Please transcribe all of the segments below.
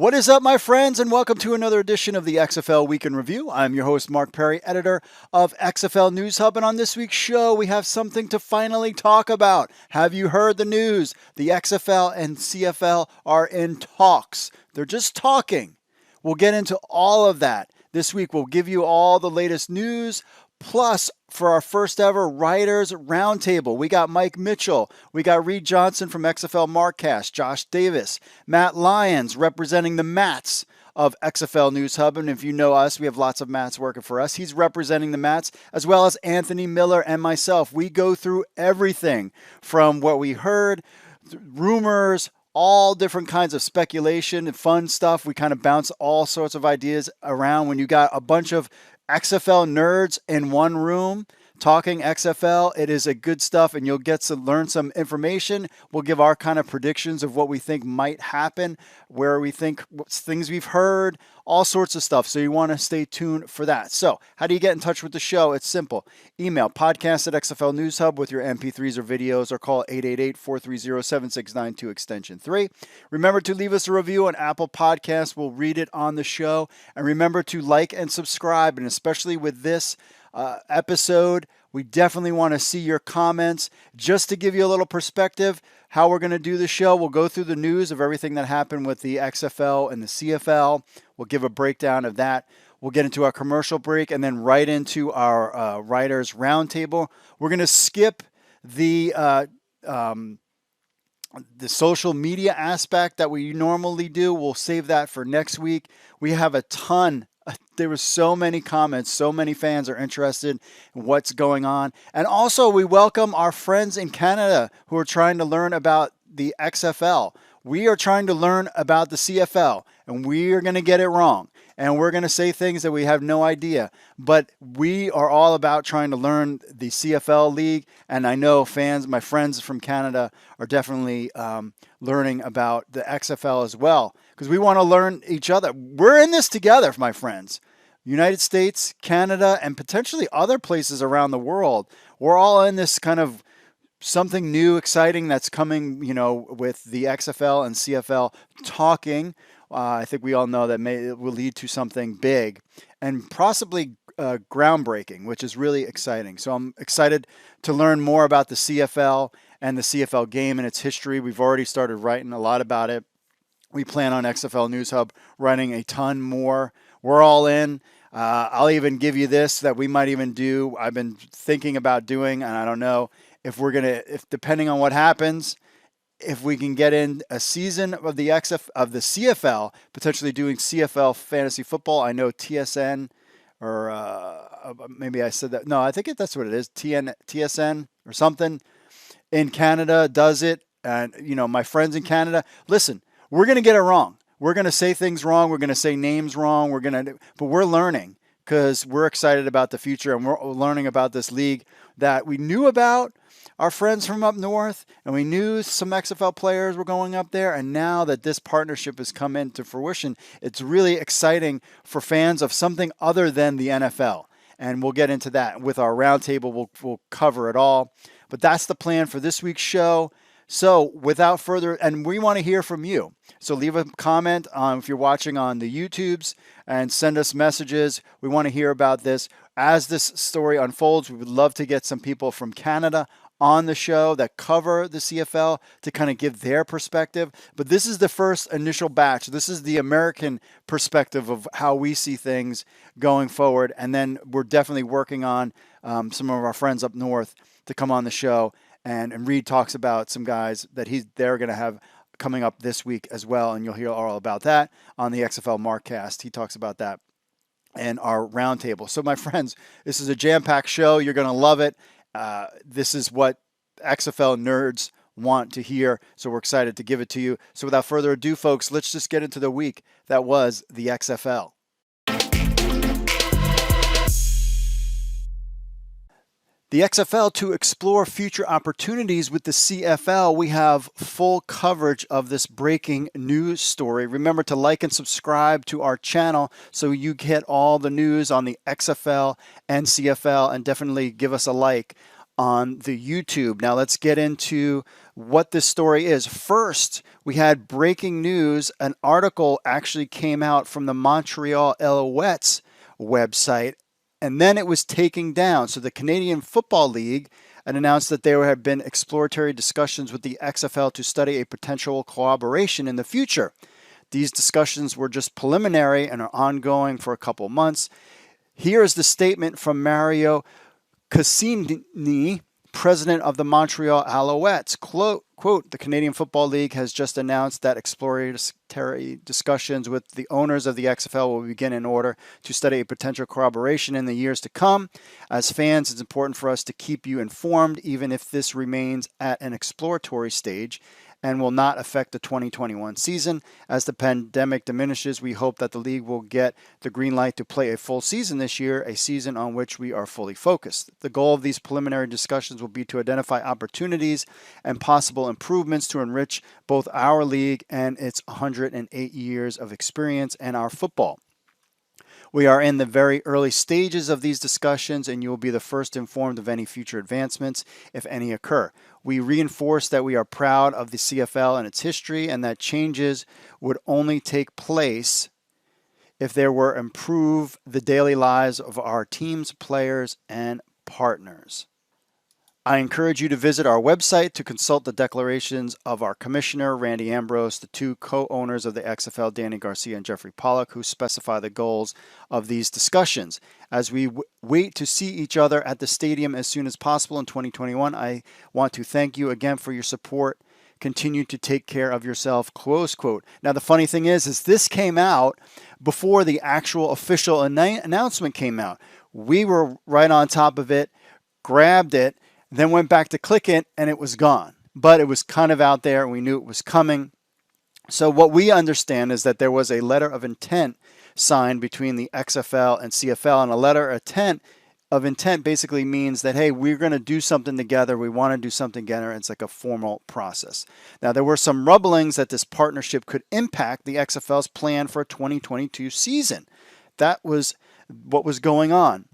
What is up, my friends, and welcome to another edition of the XFL Week in Review. I'm your host, Mark Perry, editor of XFL News Hub, and on this week's show, we have something to finally talk about. Have you heard the news? The XFL and CFL are in talks. They're just talking. We'll get into all of that. This week, we'll give you all the latest news. Plus, for our first ever Writers Roundtable, we got Mike Mitchell, we got Reid Johnson from XFL Markcast, Josh Davis, Matt Lyons representing the Matts of XFL News Hub. And if you know us, we have lots of Matts working for us. He's representing the Matts, as well as Anthony Miller and myself. We go through everything from what we heard, rumors, all different kinds of speculation and fun stuff. We kind of bounce all sorts of ideas around. When you got a bunch of XFL nerds in one room talking XFL, it is a good stuff, and you'll get to learn some information. We'll give our kind of predictions of what we think might happen, where we think things we've heard, all sorts of stuff. So you want to stay tuned for that. So how do you get in touch with the show? It's simple. Email podcast at XFL News Hub with your MP3s or videos, or call 888-430-7692 extension 3. Remember to leave us a review on Apple Podcasts. We'll read it on the show. And remember to like and subscribe, and especially with this episode, we definitely want to see your comments. Just to give you a little perspective, how we're going to do the show, we'll go through the news of everything that happened with the XFL and the CFL. We'll give a breakdown of that. We'll get into our commercial break and then right into our Writers Roundtable. We're going to skip the social media aspect that we normally do. We'll save that for next week. We have a ton. There were so many comments, so many fans are interested in what's going on. And also, we welcome our friends in Canada who are trying to learn about the XFL. We are trying to learn about the CFL, and we are going to get it wrong. And we're going to say things that we have no idea. But we are all about trying to learn the CFL league. And I know fans, my friends from Canada, are definitely learning about the XFL as well, because we want to learn each other. We're in this together, my friends. United States, Canada, and potentially other places around the world. We're all in this kind of something new, exciting that's coming, with the XFL and CFL talking. I think we all know that it will lead to something big and possibly groundbreaking, which is really exciting. So I'm excited to learn more about the CFL and the CFL game and its history. We've already started writing a lot about it. We plan on XFL News Hub writing a ton more. We're all in. I'll even give you this that we might even do. I've been thinking about doing, and I don't know if depending on what happens, if we can get in a season of the CFL, potentially doing CFL fantasy football. I know TSN, or maybe I said that. No, I think that's what it is. TSN or something in Canada does it. And, my friends in Canada, listen, we're going to get it wrong. We're going to say things wrong. We're going to say names wrong. But we're learning because we're excited about the future, and we're learning about this league that we knew about. Our friends from up north, and we knew some XFL players were going up there, and now that this partnership has come into fruition, it's really exciting for fans of something other than the NFL. And we'll get into that with our roundtable. We'll cover it all. But that's the plan for this week's show. So without further, and we want to hear from you. So leave a comment if you're watching on the YouTubes and send us messages. We want to hear about this. As this story unfolds, we would love to get some people from Canada on the show that cover the CFL to kind of give their perspective. But this is the first initial batch. This is the American perspective of how we see things going forward. And then we're definitely working on some of our friends up north to come on the show. And Reid talks about some guys that they're going to have coming up this week as well. And you'll hear all about that on the XFL Markcast. He talks about that and our roundtable. So my friends, this is a jam-packed show. You're going to love it. This is what XFL nerds want to hear, so we're excited to give it to you. So without further ado, folks, let's just get into the week that was the XFL. The XFL, to explore future opportunities with the CFL, we have full coverage of this breaking news story. Remember to like and subscribe to our channel so you get all the news on the XFL and CFL, and definitely give us a like on the YouTube. Now let's get into what this story is. First, we had breaking news. An article actually came out from the Montreal Alouettes website, and then it was taken down. So the Canadian Football League had announced that there have been exploratory discussions with the XFL to study a potential collaboration in the future. These discussions were just preliminary and are ongoing for a couple months. Here is the statement from Mario Cassini, president of the Montreal Alouettes. Quote, the Canadian Football League has just announced that exploratory discussions with the owners of the XFL will begin in order to study a potential collaboration in the years to come. As fans, it's important for us to keep you informed, even if this remains at an exploratory stage and will not affect the 2021 season. As the pandemic diminishes, we hope that the league will get the green light to play a full season this year, a season on which we are fully focused. The goal of these preliminary discussions will be to identify opportunities and possible improvements to enrich both our league and its 108 years of experience and our football. We are in the very early stages of these discussions, and you will be the first informed of any future advancements, if any occur. We reinforce that we are proud of the CFL and its history, and that changes would only take place if there were improve the daily lives of our teams, players, and partners. I encourage you to visit our website to consult the declarations of our commissioner, Randy Ambrose, the two co-owners of the XFL, Danny Garcia and Jeffrey Pollack, who specify the goals of these discussions. As we wait to see each other at the stadium as soon as possible in 2021, I want to thank you again for your support. Continue to take care of yourself, close quote. Now, the funny thing is this came out before the actual official announcement came out. We were right on top of it, grabbed it, then went back to click it, and it was gone. But it was kind of out there, and we knew it was coming. So what we understand is that there was a letter of intent signed between the XFL and CFL, and a letter of intent basically means that, hey, we're going to do something together. We want to do something together. It's like a formal process. Now, there were some rumblings that this partnership could impact the XFL's plan for a 2022 season. That was what was going on.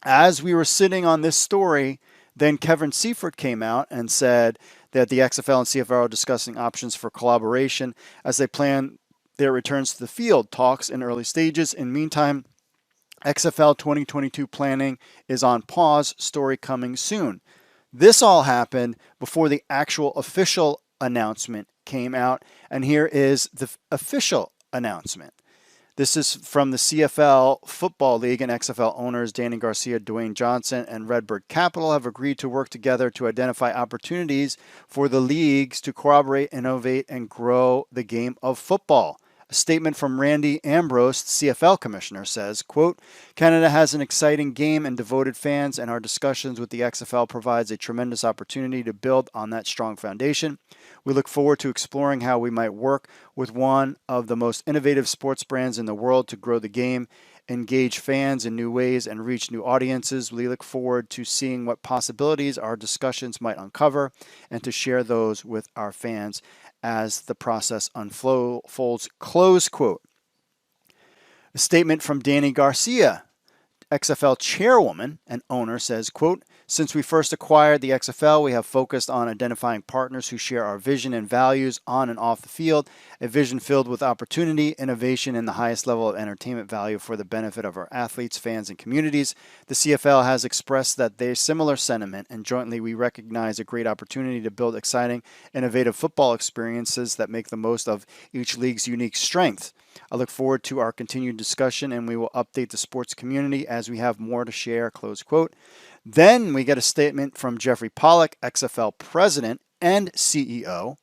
As we were sitting on this story, then Kevin Seifert came out and said that the XFL and CFL are discussing options for collaboration as they plan their returns to the field. Talks in early stages. In the meantime, XFL 2022 planning is on pause. Story coming soon. This all happened before the actual official announcement came out, and here is the official announcement. This is from the CFL Football League, and XFL owners Danny Garcia, Dwayne Johnson, and Redbird Capital have agreed to work together to identify opportunities for the leagues to collaborate, innovate, and grow the game of football. A statement from Randy Ambrose, CFL commissioner, says, quote, Canada has an exciting game and devoted fans, and our discussions with the XFL provides a tremendous opportunity to build on that strong foundation. We look forward to exploring how we might work with one of the most innovative sports brands in the world to grow the game, engage fans in new ways, and reach new audiences. We look forward to seeing what possibilities our discussions might uncover and to share those with our fans as the process unfolds, close quote. A statement from Danny Garcia, XFL chairwoman and owner, says, quote, since we first acquired the XFL, we have focused on identifying partners who share our vision and values on and off the field, a vision filled with opportunity, innovation, and the highest level of entertainment value for the benefit of our athletes, fans, and communities. The CFL has expressed that they similar sentiment, and jointly we recognize a great opportunity to build exciting, innovative football experiences that make the most of each league's unique strengths. I look forward to our continued discussion, and we will update the sports community as we have more to share, close quote. Then we get a statement from Jeffrey Pollack, XFL president and CEO.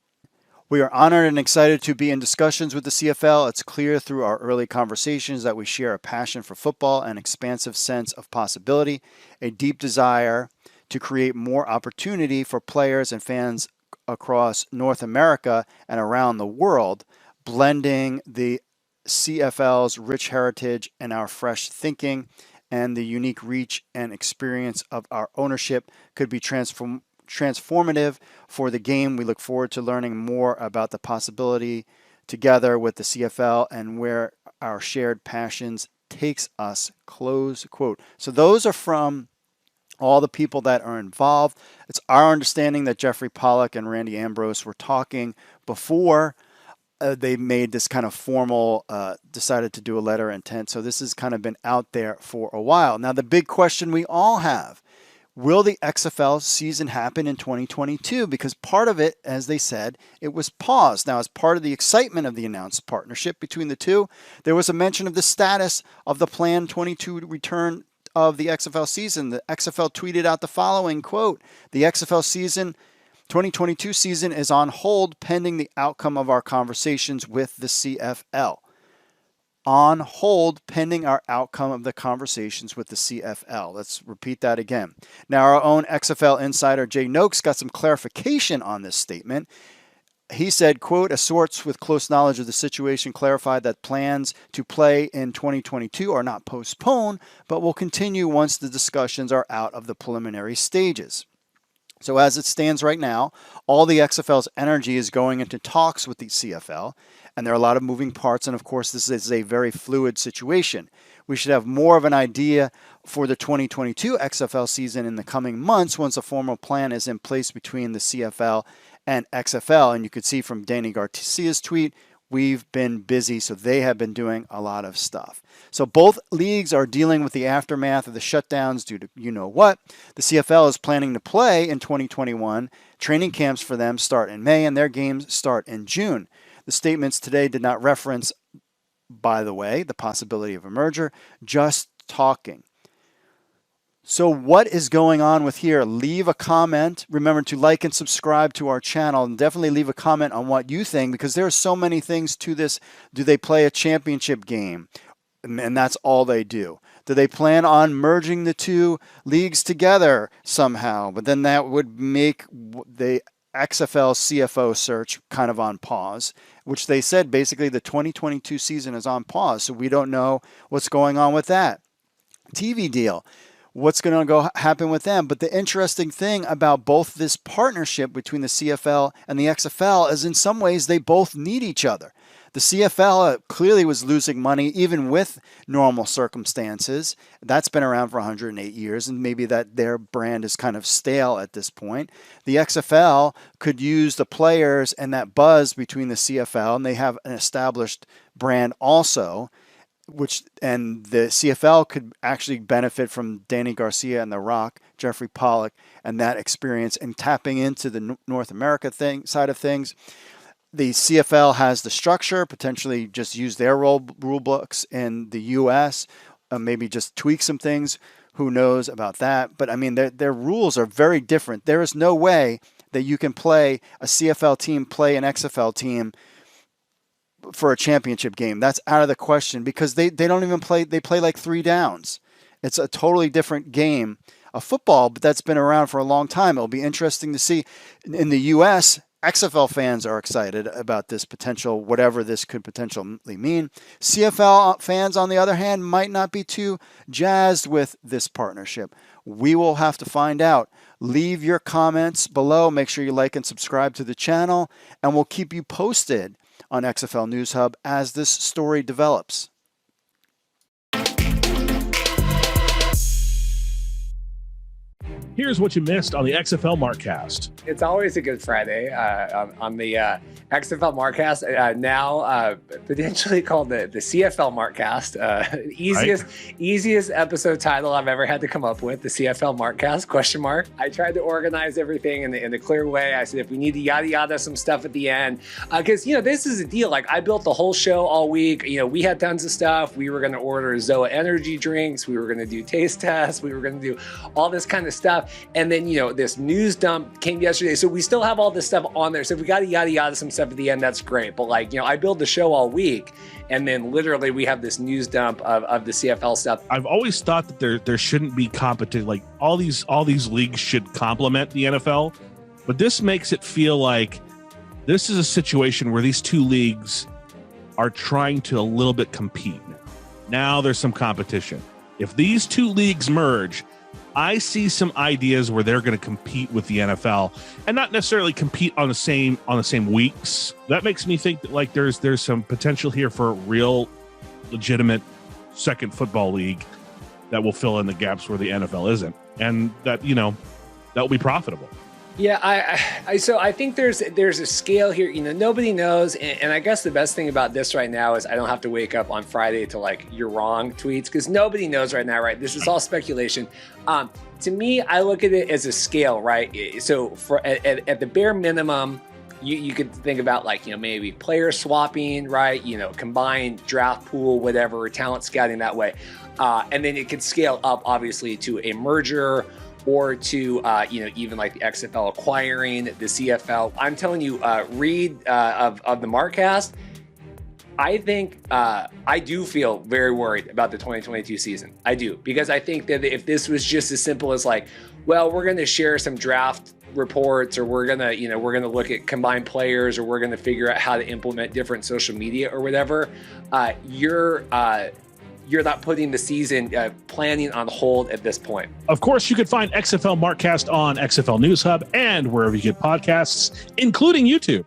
We are honored and excited to be in discussions with the CFL. It's clear through our early conversations that we share a passion for football, an expansive sense of possibility, a deep desire to create more opportunity for players and fans across North America and around the world, blending the CFL's rich heritage and our fresh thinking and the unique reach and experience of our ownership could be transformative for the game. We look forward to learning more about the possibility together with the CFL and where our shared passions takes us, close quote. So those are from all the people that are involved. It's our understanding that Jeffrey Pollack and Randy Ambrose were talking before they made this kind of formal, decided to do a letter of intent. So this has kind of been out there for a while. Now, the big question we all have, will the XFL season happen in 2022? Because part of it, as they said, it was paused. Now, as part of the excitement of the announced partnership between the two, there was a mention of the status of the planned 22 return of the XFL season. The XFL tweeted out the following quote: "The XFL season 2022 season is on hold pending the outcome of our conversations with the CFL." On hold pending our outcome of the conversations with the CFL. Let's repeat that again. Now, our own XFL insider Jay Noakes got some clarification on this statement. He said, quote, "A source with close knowledge of the situation clarified that plans to play in 2022 are not postponed, but will continue once the discussions are out of the preliminary stages." So as it stands right now, all the XFL's energy is going into talks with the CFL, and there are a lot of moving parts, and of course this is a very fluid situation. We should have more of an idea for the 2022 XFL season in the coming months once a formal plan is in place between the CFL and XFL. And you could see from Danny Garcia's tweet, we've been busy, so they have been doing a lot of stuff. So both leagues are dealing with the aftermath of the shutdowns due to you-know-what. The CFL is planning to play in 2021. Training camps for them start in May, and their games start in June. The statements today did not reference, by the way, the possibility of a merger, just talking. So what is going on with here? Leave a comment. Remember to like and subscribe to our channel, and definitely leave a comment on what you think, because there are so many things to this. Do they play a championship game? And that's all they do. Do they plan on merging the two leagues together somehow? But then that would make the XFL CFO search kind of on pause, which they said basically the 2022 season is on pause. So we don't know what's going on with that. TV deal. What's going to happen with them? But the interesting thing about both this partnership between the CFL and the XFL is in some ways they both need each other. The CFL clearly was losing money even with normal circumstances. That's been around for 108 years, and maybe that their brand is kind of stale at this point. The XFL could use the players and that buzz between the CFL, and they have an established brand also, and the CFL could actually benefit from Danny Garcia and The Rock, Jeffrey Pollack, and that experience and tapping into the North America side of things. The CFL has the structure, potentially just use their rule books in the U.S., maybe just tweak some things. Who knows about that? But I mean, their rules are very different. There is no way that you can play a CFL team, play an XFL team for a championship game. That's out of the question, because they don't even play. They play like 3 downs. It's a totally different game of football, but that's been around for a long time. It'll be interesting to see. In the U.S., XFL fans are excited about this potential, whatever this could potentially mean. CFL fans, on the other hand, might not be too jazzed with this partnership. We will have to find out. Leave your comments below. Make sure you like and subscribe to the channel, and we'll keep you posted on XFL News Hub as this story develops. Here's what you missed on the XFL Markcast. It's always a good Friday on the XFL Markcast, now potentially called the CFL Markcast. Easiest episode title I've ever had to come up with, the CFL Markcast, question mark. I tried to organize everything in the clear way. I said, if we need to yada yada some stuff at the end, because, this is a deal. Like, I built the whole show all week. We had tons of stuff. We were going to order Zoa energy drinks. We were going to do taste tests. We were going to do all this kind of stuff. And then, this news dump came yesterday. So we still have all this stuff on there. So if we got to yada yada some stuff at the end, that's great. But I build the show all week, and then literally we have this news dump of the CFL stuff. I've always thought that there shouldn't be competition. Like all these leagues should complement the NFL, but this makes it feel like this is a situation where these two leagues are trying to a little bit compete. Now there's some competition. If these two leagues merge, I see some ideas where they're going to compete with the NFL, and not necessarily compete on the same weeks. That makes me think that there's some potential here for a real legitimate second football league that will fill in the gaps where the NFL isn't. and that will be profitable. Yeah, so I think there's a scale here. Nobody knows, and I guess the best thing about this right now is I don't have to wake up on Friday to like you're wrong tweets, because nobody knows right now, right? This is all speculation. To me, I look at it as a scale, right? So at the bare minimum, you could think about like maybe player swapping, right? Combined draft pool, whatever, talent scouting that way, and then it could scale up obviously to a merger, or to, even like the XFL acquiring the CFL. I'm telling you, Reid of the Markcast, I think I do feel very worried about the 2022 season. I do, because I think that if this was just as simple as like, well, we're going to share some draft reports, or we're going to look at combined players, or we're going to figure out how to implement different social media or whatever, you're not putting the season planning on hold at this point. Of course, you can find XFL Markcast on XFL News Hub and wherever you get podcasts, including YouTube.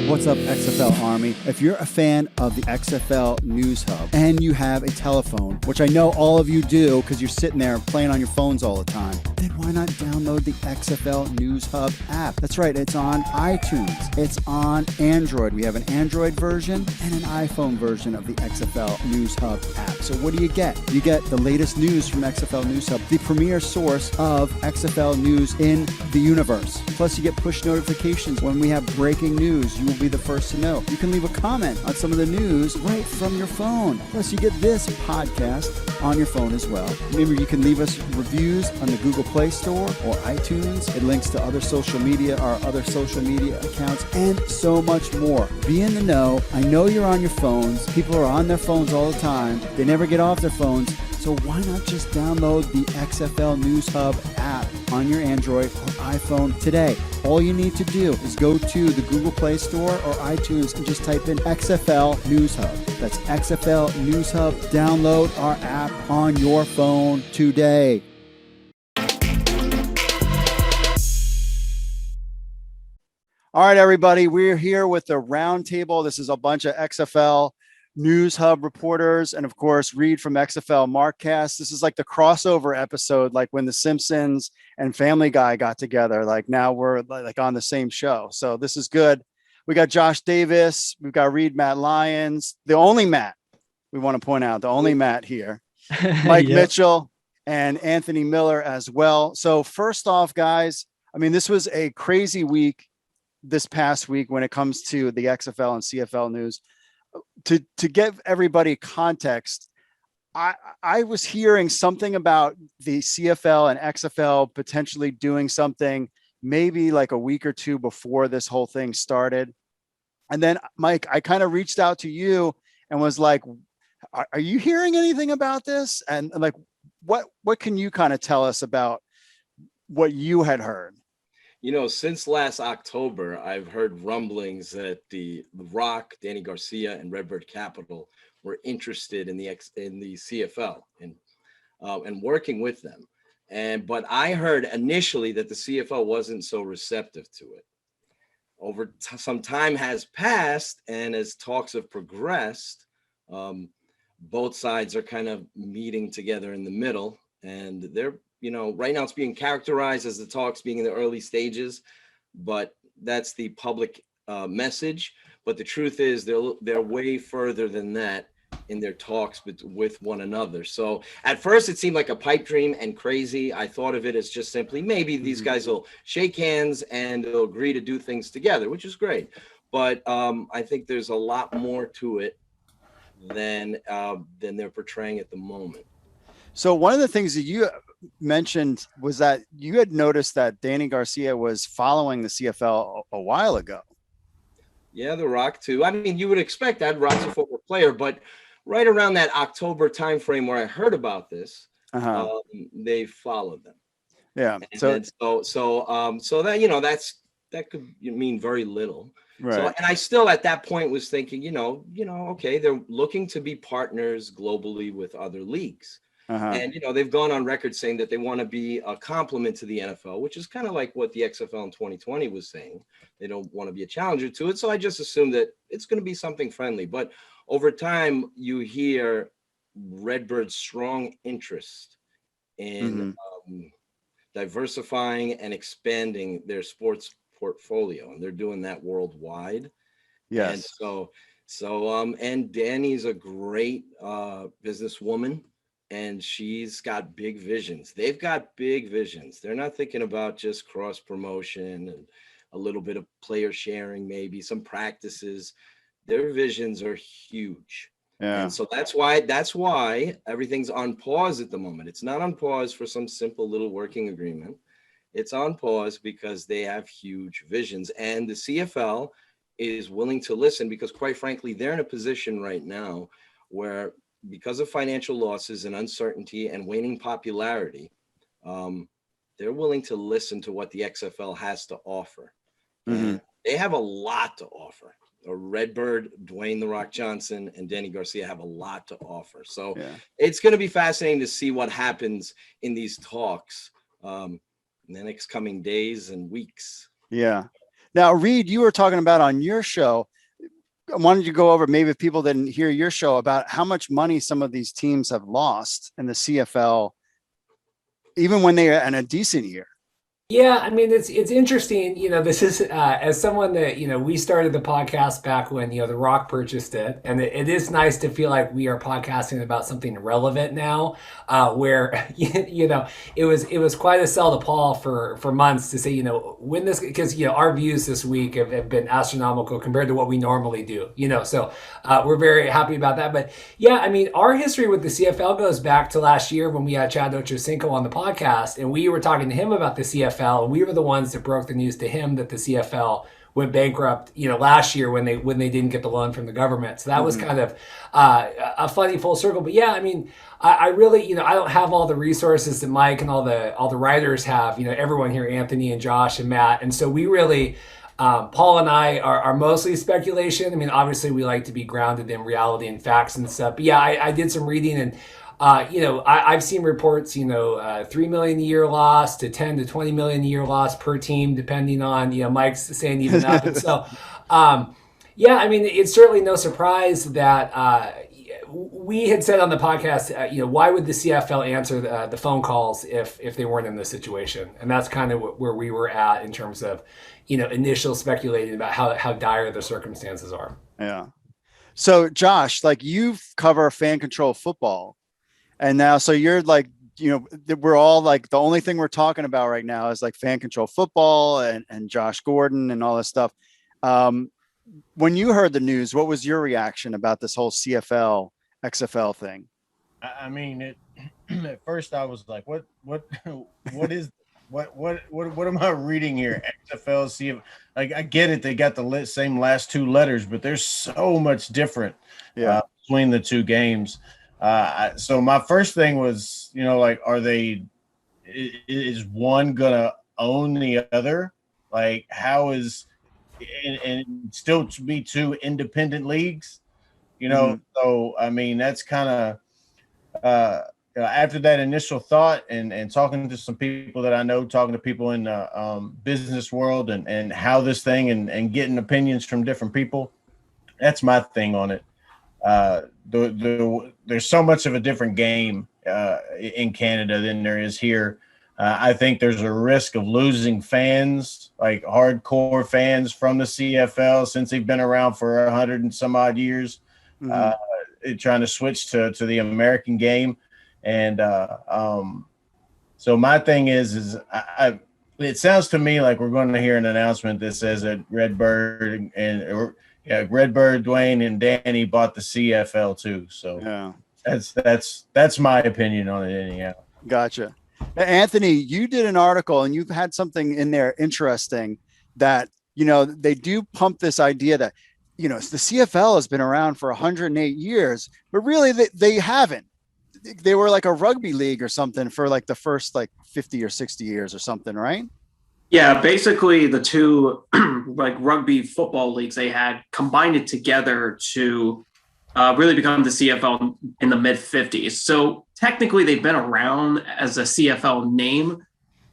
What's up, XFL Army? If you're a fan of the XFL News Hub and you have a telephone, which I know all of you do because you're sitting there playing on your phones all the time, then why not download the XFL News Hub app? That's right, it's on iTunes. It's on Android. We have an Android version and an iPhone version of the XFL News Hub app. So what do you get? You get the latest news from XFL News Hub, the premier source of XFL news in the universe. Plus, you get push notifications when we have breaking news. You will be the first to know. You can leave a comment on some of the news right from your phone. Plus, you get this podcast on your phone as well. Remember, you can leave us reviews on the Google Play Store or iTunes. It links to our other social media accounts, and so much more. Be in the know. I know you're on your phones. People are on their phones all the time. They never get off their phones. So why not just download the XFL News Hub app on your Android or iPhone today? All you need to do is go to the Google Play Store or iTunes and just type in XFL News Hub. That's XFL News Hub. Download our app on your phone today. All right, everybody, we're here with the Roundtable. This is a bunch of XFL News Hub reporters, and of course, Reid from XFL Markcast. This is like the crossover episode, like when The Simpsons and Family Guy got together. Like now we're like on the same show. So this is good. We got Josh Davis. We've got Reid Matt Lyons, the only Matt we want to point out, the only Matt here, Mike Mitchell and Anthony Miller as well. So first off, guys, I mean, this was a crazy week this past week when it comes to the XFL and CFL news. To give everybody context, I was hearing something about the CFL and XFL potentially doing something maybe like a week or two before this whole thing started. And then, Mike, I kind of reached out to you and was like, are you hearing anything about this? And like, what can you kind of tell us about what you had heard? Since last October, I've heard rumblings that the Rock, Danny Garcia, and Redbird Capital were interested in the CFL and working with them. But I heard initially that the CFL wasn't so receptive to it. Some time has passed, and as talks have progressed, both sides are kind of meeting together in the middle, and they're right now it's being characterized as the talks being in the early stages, but that's the public message. But the truth is they're way further than that in their talks with one another. So at first it seemed like a pipe dream and crazy. I thought of it as just simply maybe these guys will shake hands and they'll agree to do things together, which is great. But I think there's a lot more to it than they're portraying at the moment. So one of the things that you mentioned was that you had noticed that Danny Garcia was following the CFL a while ago. Yeah, The Rock too. I mean, you would expect that. Rock's a former player, but right around that October timeframe where I heard about this, they followed them. Yeah. And so that that could mean very little. Right. So, and I still at that point was thinking, okay, they're looking to be partners globally with other leagues. And, they've gone on record saying that they want to be a complement to the NFL, which is kind of like what the XFL in 2020 was saying. They don't want to be a challenger to it. So I just assumed that it's going to be something friendly. But over time, you hear Redbird's strong interest in diversifying and expanding their sports portfolio, and they're doing that worldwide. Yes. And and Danny's a great businesswoman, and she's got big visions. They've got big visions. They're not thinking about just cross promotion and a little bit of player sharing, maybe some practices. Their visions are huge. Yeah. And so that's why everything's on pause at the moment. It's not on pause for some simple little working agreement. It's on pause because they have huge visions, and the CFL is willing to listen because, quite frankly, they're in a position right now where, because of financial losses and uncertainty and waning popularity, they're willing to listen to what the XFL has to offer. And they have a lot to offer. Redbird, Dwayne "The Rock" Johnson, and Danny Garcia have a lot to offer. So it's going to be fascinating to see what happens in these talks in the next coming days and weeks. Yeah. Now, Reid, you were talking about on your show, I wanted to go over, maybe if people didn't hear your show, about how much money some of these teams have lost in the CFL, even when they are in a decent year. Yeah, I mean, it's interesting. This is as someone that, we started the podcast back when, The Rock purchased it. And it is nice to feel like we are podcasting about something relevant now, where, it was quite a sell to Paul for months to say, when this, because, our views this week have been astronomical compared to what we normally do, so we're very happy about that. But yeah, I mean, our history with the CFL goes back to last year when we had Chad Ochocinco on the podcast, and we were talking to him about the CFL. We were the ones that broke the news to him that the CFL went bankrupt, last year when they didn't get the loan from the government. So that was kind of a funny full circle. But yeah, I mean, I really, I don't have all the resources that Mike and all the writers have. Everyone here, Anthony and Josh and Matt, and so we really. Paul and I are mostly speculation. I mean, obviously we like to be grounded in reality and facts and stuff. But yeah, I did some reading, and I've seen reports, 3 million a year loss to 10 to 20 million a year loss per team, depending on, Mike's saying even up. And so, yeah, I mean, it's certainly no surprise that we had said on the podcast, why would the CFL answer the phone calls if they weren't in this situation? And that's kind of where we were at in terms of, initial speculating about how dire the circumstances are. Yeah. So Josh, like, you cover fan control football, and now, so you're like, we're all like, the only thing we're talking about right now is like fan control football and Josh Gordon and all this stuff. When you heard the news, what was your reaction about this whole CFL XFL thing? I mean, at first I was like, what am I reading here? XFL CFL. Like, I get it, they got the same last two letters, but there's so much different between the two games. So my first thing was, is one gonna own the other? Like, how is, and still to be two independent leagues, So I mean, that's kind of after that initial thought and talking to some people that I know, talking to people in the business world and how this thing and getting opinions from different people. That's my thing on it. There's so much of a different game in Canada than there is here. I think there's a risk of losing fans, like hardcore fans from the CFL, since they've been around for 100 and some odd years, trying to switch to the American game. And so my thing is it sounds to me like we're going to hear an announcement that says that Redbird, Dwayne, and Danny bought the CFL too. So yeah, that's my opinion on it anyhow. Gotcha. Anthony, you did an article and you've had something in there interesting that, they do pump this idea that, the CFL has been around for 108 years, but really they haven't. They were like a rugby league or something for like the first 50 or 60 years or something, right? Yeah, basically the two like rugby football leagues they had combined it together to really become the CFL in the mid 50s. So technically they've been around as a CFL name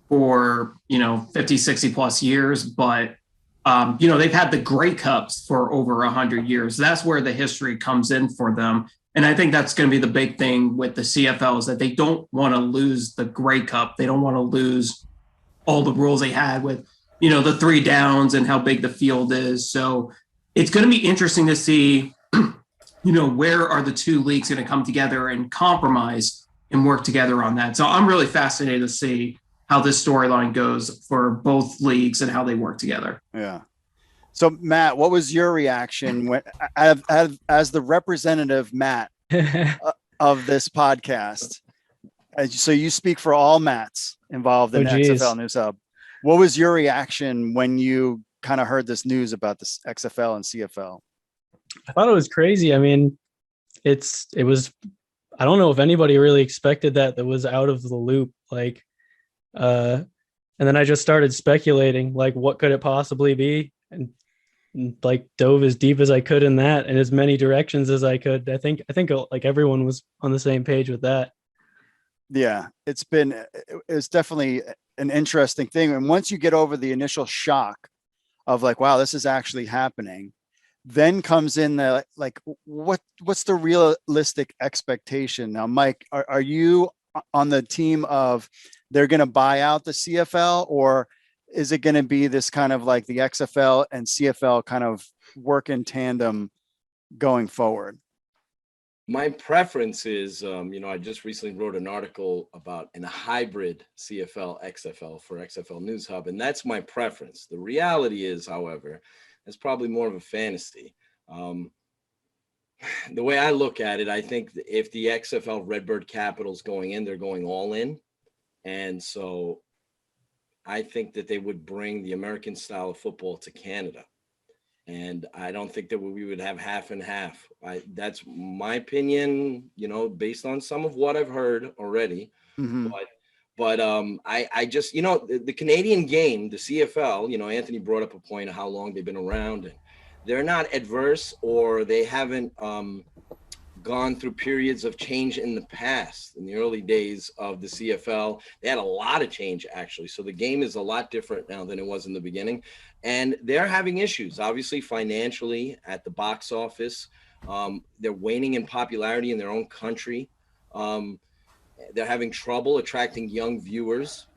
for, 50, 60 plus years, but they've had the Grey Cups for over 100 years. That's where the history comes in for them. And I think that's going to be the big thing with the CFL is that they don't want to lose the Grey Cup. They don't want to lose all the rules they had with, the 3 downs and how big the field is. So it's going to be interesting to see, where are the two leagues going to come together and compromise and work together on that. So I'm really fascinated to see how this storyline goes for both leagues and how they work together. Yeah. So Matt, what was your reaction when, as the representative, Matt, of this podcast? So you speak for all Matts involved in XFL News Hub. What was your reaction when you kind of heard this news about this XFL and CFL? I thought it was crazy. I mean, it was, I don't know if anybody really expected that was out of the loop. Like, and then I just started speculating, like, what could it possibly be? And like dove as deep as I could in that and as many directions as I could. I think like everyone was on the same page with that. Yeah, it's definitely an interesting thing. And once you get over the initial shock of like, wow, this is actually happening, then comes in the, like, what's the realistic expectation? Now, Mike, are you on the team of they're going to buy out the CFL, or is it going to be this kind of like the XFL and CFL kind of work in tandem going forward? My preference is, I just recently wrote an article about a hybrid CFL XFL for XFL News Hub, and that's my preference. The reality is, however, it's probably more of a fantasy. The way I look at it, I think if the XFL Redbird Capital's going in, they're going all in. And so I think that they would bring the American style of football to Canada. And I don't think that we would have half and half. That's my opinion, based on some of what I've heard already. Mm-hmm. But I just, the Canadian game, the CFL, Anthony brought up a point of how long they've been around, and they're not adverse, or they haven't gone through periods of change in the past. In the early days of the CFL, they had a lot of change, actually. So the game is a lot different now than it was in the beginning. And they're having issues, obviously, financially at the box office. They're waning in popularity in their own country. They're having trouble attracting young viewers.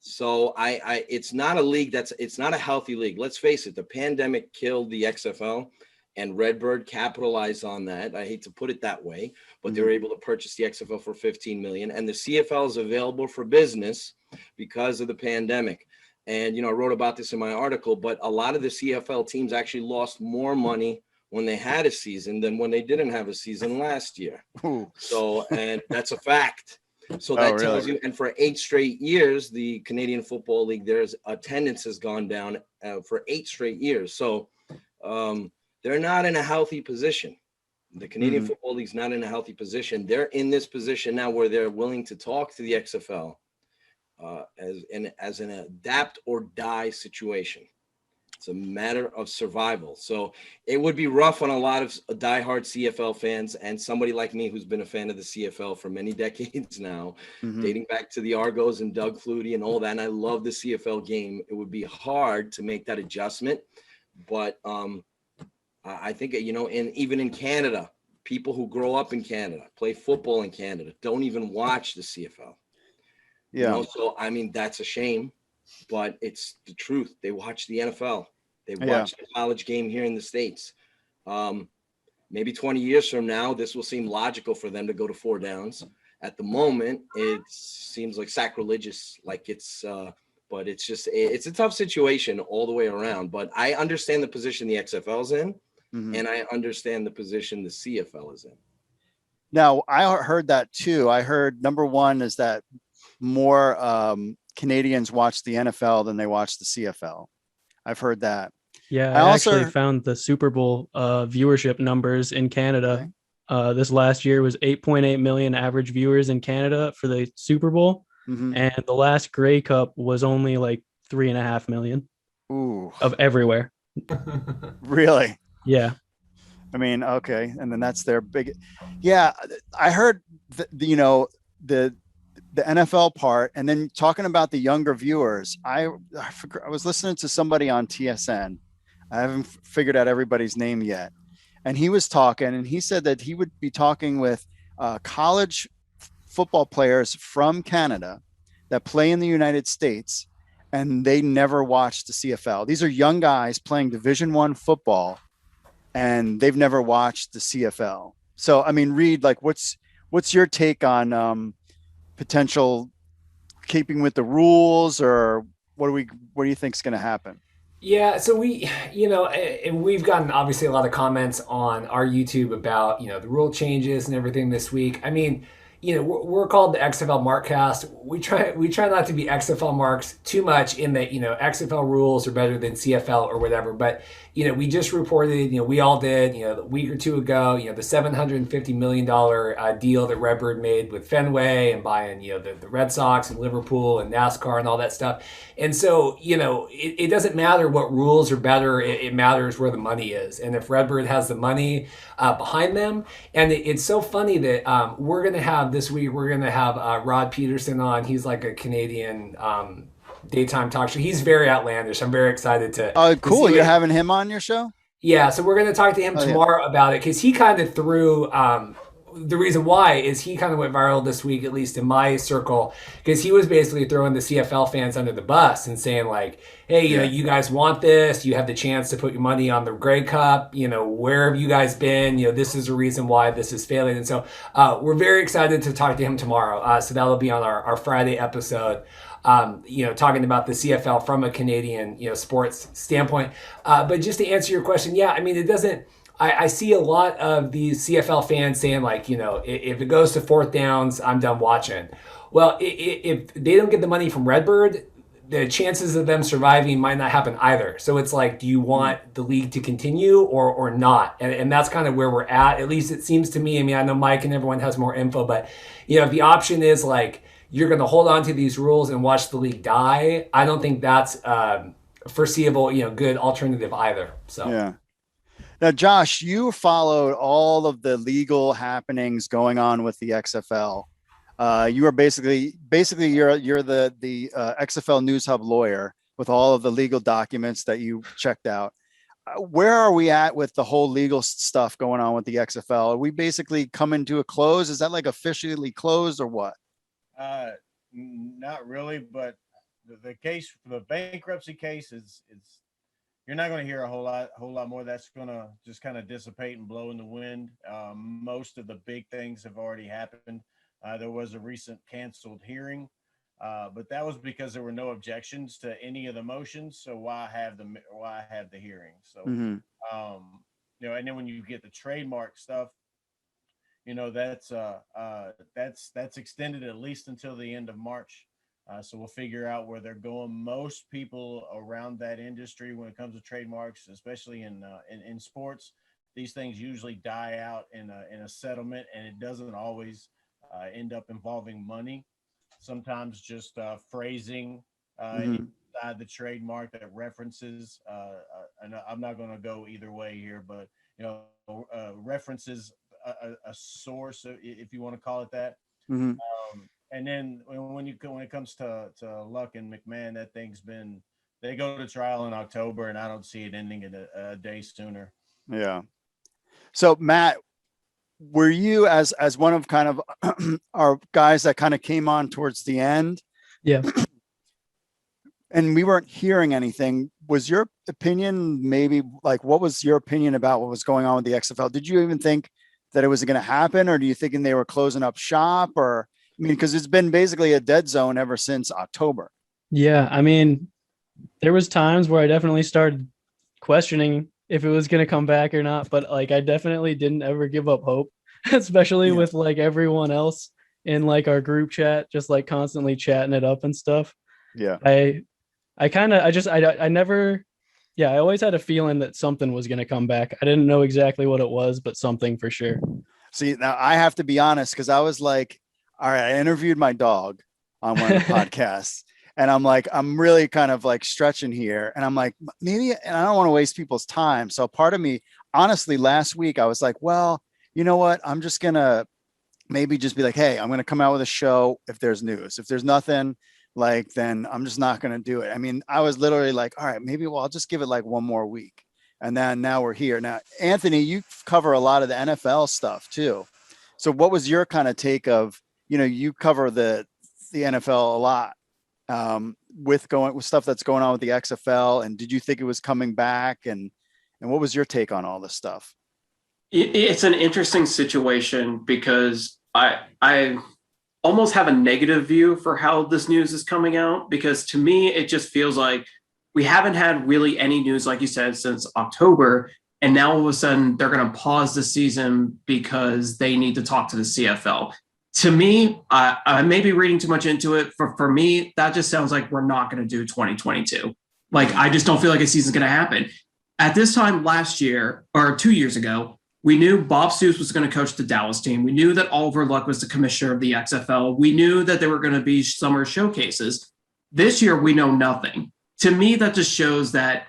So it's not a league it's not a healthy league. Let's face it, the pandemic killed the XFL, and Redbird capitalized on that. I hate to put it that way, but they were able to purchase the XFL for $15 million, and the CFL is available for business because of the pandemic. And, I wrote about this in my article, but a lot of the CFL teams actually lost more money when they had a season than when they didn't have a season last year. Ooh. So, and that's a fact. So that tells you, and for 8 straight years, the Canadian Football League, there's attendance has gone down for 8 straight years. So they're not in a healthy position. The Canadian Football League's not in a healthy position. They're in this position now where they're willing to talk to the XFL as an adapt or die situation. It's a matter of survival. So it would be rough on a lot of diehard CFL fans, and somebody like me who's been a fan of the CFL for many decades now, dating back to the Argos and Doug Flutie and all that. And I love the CFL game. It would be hard to make that adjustment. But I think, and even in Canada, people who grow up in Canada, play football in Canada, don't even watch the CFL. Yeah. So, I mean, that's a shame, but it's the truth. They watch the NFL. They watch the college game here in the States. Maybe 20 years from now, this will seem logical for them to go to 4 downs. At the moment, it seems like sacrilegious, like but it's just, it's a tough situation all the way around. But I understand the position the XFL's in, and I understand the position the CFL is in. Now, I heard that too. I heard number one is that more Canadians watch the NFL than they watch the CFL. I've heard that. Yeah, I actually found the Super Bowl viewership numbers in Canada. Okay. This last year was 8.8 million average viewers in Canada for the Super Bowl. And the last Grey Cup was only like 3.5 million. Ooh. Of everywhere. Really? Yeah. I mean, okay. And then that's their big, I heard the the NFL part, and then talking about the younger viewers. I was listening to somebody on TSN. I haven't figured out everybody's name yet. And he was talking, and he said that he would be talking with college football players from Canada that play in the United States, and they never watched the CFL. These are young guys playing Division I football, and they've never watched the CFL. So, I mean, Reid, like, what's your take on potential keeping with the rules, or what do you think is going to happen? Yeah, so and we've gotten obviously a lot of comments on our YouTube about, the rule changes and everything this week. I mean, we're called the XFL Markcast. We try not to be XFL marks too much in that, XFL rules are better than CFL or whatever. But, we just reported, we all did, a week or two ago, the $750 million deal that Redbird made with Fenway and buying, the Red Sox and Liverpool and NASCAR and all that stuff. And so, it doesn't matter what rules are better. It matters where the money is. And if Redbird has the money behind them, and it's so funny that this week, we're going to have Rod Peterson on. He's like a Canadian daytime talk show. He's very outlandish. I'm very excited to. Oh, cool. You're having him on your show? Yeah. So we're going to talk to him tomorrow about it, because he kind of threw the reason why is he kind of went viral this week, at least in my circle, because he was basically throwing the CFL fans under the bus and saying like, hey, you guys want this, you have the chance to put your money on the Grey Cup, where have you guys been, this is the reason why this is failing. And so we're very excited to talk to him tomorrow. So that'll be on our Friday episode, talking about the CFL from a Canadian, sports standpoint. But just to answer your question, I mean, it doesn't, I see a lot of these CFL fans saying like, if it goes to fourth downs, I'm done watching. Well, if they don't get the money from Redbird, the chances of them surviving might not happen either. So it's like, do you want the league to continue or not? And that's kind of where we're at least it seems to me. I mean, I know Mike and everyone has more info, but if the option is like, you're going to hold on to these rules and watch the league die, I don't think that's foreseeable, good alternative either. So, yeah. Now, Josh, you followed all of the legal happenings going on with the XFL. You are basically you're the XFL News Hub lawyer with all of the legal documents that you checked out. Where are we at with the whole legal stuff going on with the XFL? Are we basically coming to a close? Is that like officially closed or what? Not really, but the case, the bankruptcy case is you're not going to hear a whole lot more. That's going to just kind of dissipate and blow in the wind. Most of the big things have already happened. There was a recent canceled hearing, but that was because there were no objections to any of the motions. So why have the hearing? So, and then when you get the trademark stuff, that's extended at least until the end of March. So we'll figure out where they're going. Most people around that industry, when it comes to trademarks, especially in sports, these things usually die out in a settlement, and it doesn't always end up involving money. Sometimes just phrasing inside the trademark that references. And I'm not going to go either way here, but references a source, if you want to call it that. Mm-hmm. And then when it comes to Luck and McMahon, that they go to trial in October, and I don't see it ending in a day sooner. Yeah. So Matt, were you as one of kind of our guys that kind of came on towards the end? Yeah. And we weren't hearing anything. Was your opinion maybe like, what was your opinion about what was going on with the XFL? Did you even think that it was going to happen, or do you think they were closing up shop? Or, I mean, because it's been basically a dead zone ever since October. Yeah. I mean, there was times where I definitely started questioning if it was going to come back or not, but like, I definitely didn't ever give up hope, especially with like everyone else in like our group chat, just like constantly chatting it up and stuff. Yeah. I always had a feeling that something was going to come back. I didn't know exactly what it was, but something for sure. See, now I have to be honest, because I was like, all right, I interviewed my dog on one of the podcasts, and I'm like, I'm really kind of like stretching here. And I'm like, maybe, and I don't want to waste people's time. So part of me, honestly, last week, I was like, well, you know what? I'm maybe just be like, hey, I'm going to come out with a show if there's news. If there's nothing, like, then I'm just not going to do it. I mean, I was literally like, all right, maybe I'll just give it like one more week. And then now we're here. Now, Anthony, you cover a lot of the NFL stuff too. So what was your kind of take of, you cover the NFL a lot, with stuff that's going on with the XFL, and did you think it was coming back, and what was your take on all this stuff? It's an interesting situation because I almost have a negative view for how this news is coming out, because to me, it just feels like we haven't had really any news, like you said, since October. And now all of a sudden they're going to pause the season because they need to talk to the CFL. To me, I may be reading too much into it. For me, that just sounds like we're not going to do 2022. Like, I just don't feel like a season's going to happen. At this time last year, or 2 years ago, we knew Bob Stoops was going to coach the Dallas team. We knew that Oliver Luck was the commissioner of the XFL. We knew that there were going to be summer showcases. This year, we know nothing. To me, that just shows that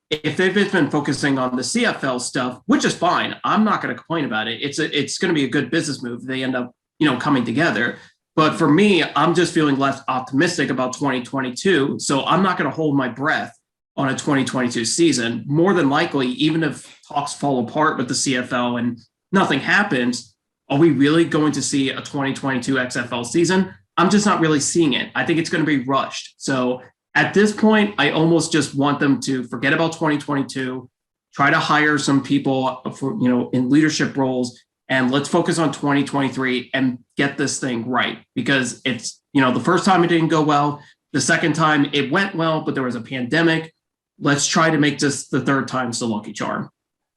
if they've been focusing on the CFL stuff, which is fine, I'm not going to complain about it. It's going to be a good business move. They end up, coming together. But for me, I'm just feeling less optimistic about 2022. So I'm not going to hold my breath on a 2022 season. More than likely, even if talks fall apart with the CFL and nothing happens, are we really going to see a 2022 XFL season? I'm just not really seeing it. I think it's going to be rushed. So at this point, I almost just want them to forget about 2022, try to hire some people for, in leadership roles, and let's focus on 2023 and get this thing right. Because it's, the first time it didn't go well. The second time it went well, but there was a pandemic. Let's try to make this the third time's the lucky charm.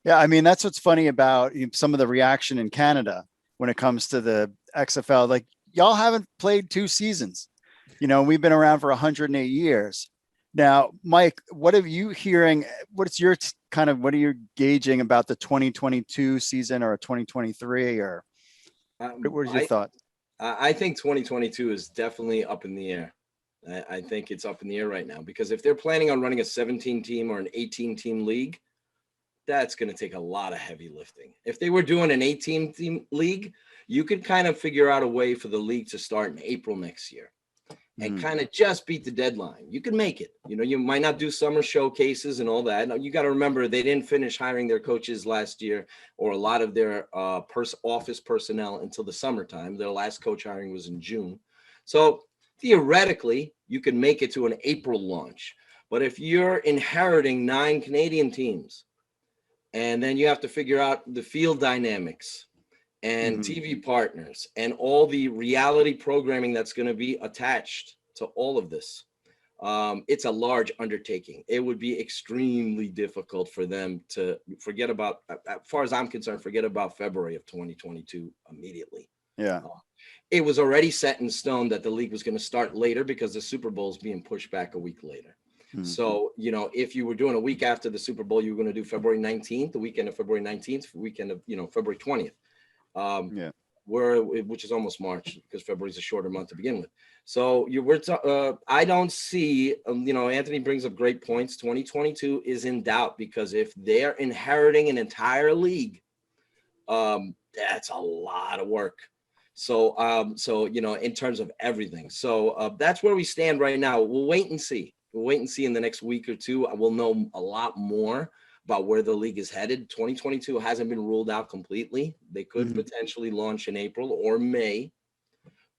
Yeah, I mean, that's what's funny about some of the reaction in Canada when it comes to the XFL. Like, y'all haven't played 2 seasons. We've been around for 108 years. Now, Mike, what are you hearing? What's your what are you gauging about the 2022 season or 2023, or what are your thoughts? I think 2022 is definitely up in the air. I think it's up in the air right now, because if they're planning on running a 17-team or an 18-team league, that's going to take a lot of heavy lifting. If they were doing an 18-team league, you could kind of figure out a way for the league to start in April next year and kind of just beat the deadline. You can make it. You might not do summer showcases and all that. Now, you got to remember, they didn't finish hiring their coaches last year, or a lot of their office personnel, until the summertime. Their last coach hiring was in June. So theoretically, you can make it to an April launch. But if you're inheriting 9 Canadian teams, and then you have to figure out the field dynamics and TV partners and all the reality programming that's going to be attached to all of this, it's a large undertaking. It would be extremely difficult for them to forget about, as far as I'm concerned, forget about February of 2022 immediately. Yeah. It was already set in stone that the league was going to start later because the Super Bowl is being pushed back a week later. So, if you were doing a week after the Super Bowl, you were going to do February 19th, the weekend of February 19th, weekend of, February 20th. Which is almost March, because February is a shorter month to begin with. So I don't see, Anthony brings up great points. 2022 is in doubt, because if they're inheriting an entire league, that's a lot of work. So, in terms of everything. So that's where we stand right now. We'll wait and see. In the next week or two. I will know a lot more about where the league is headed. 2022 hasn't been ruled out completely. They could potentially launch in April or May,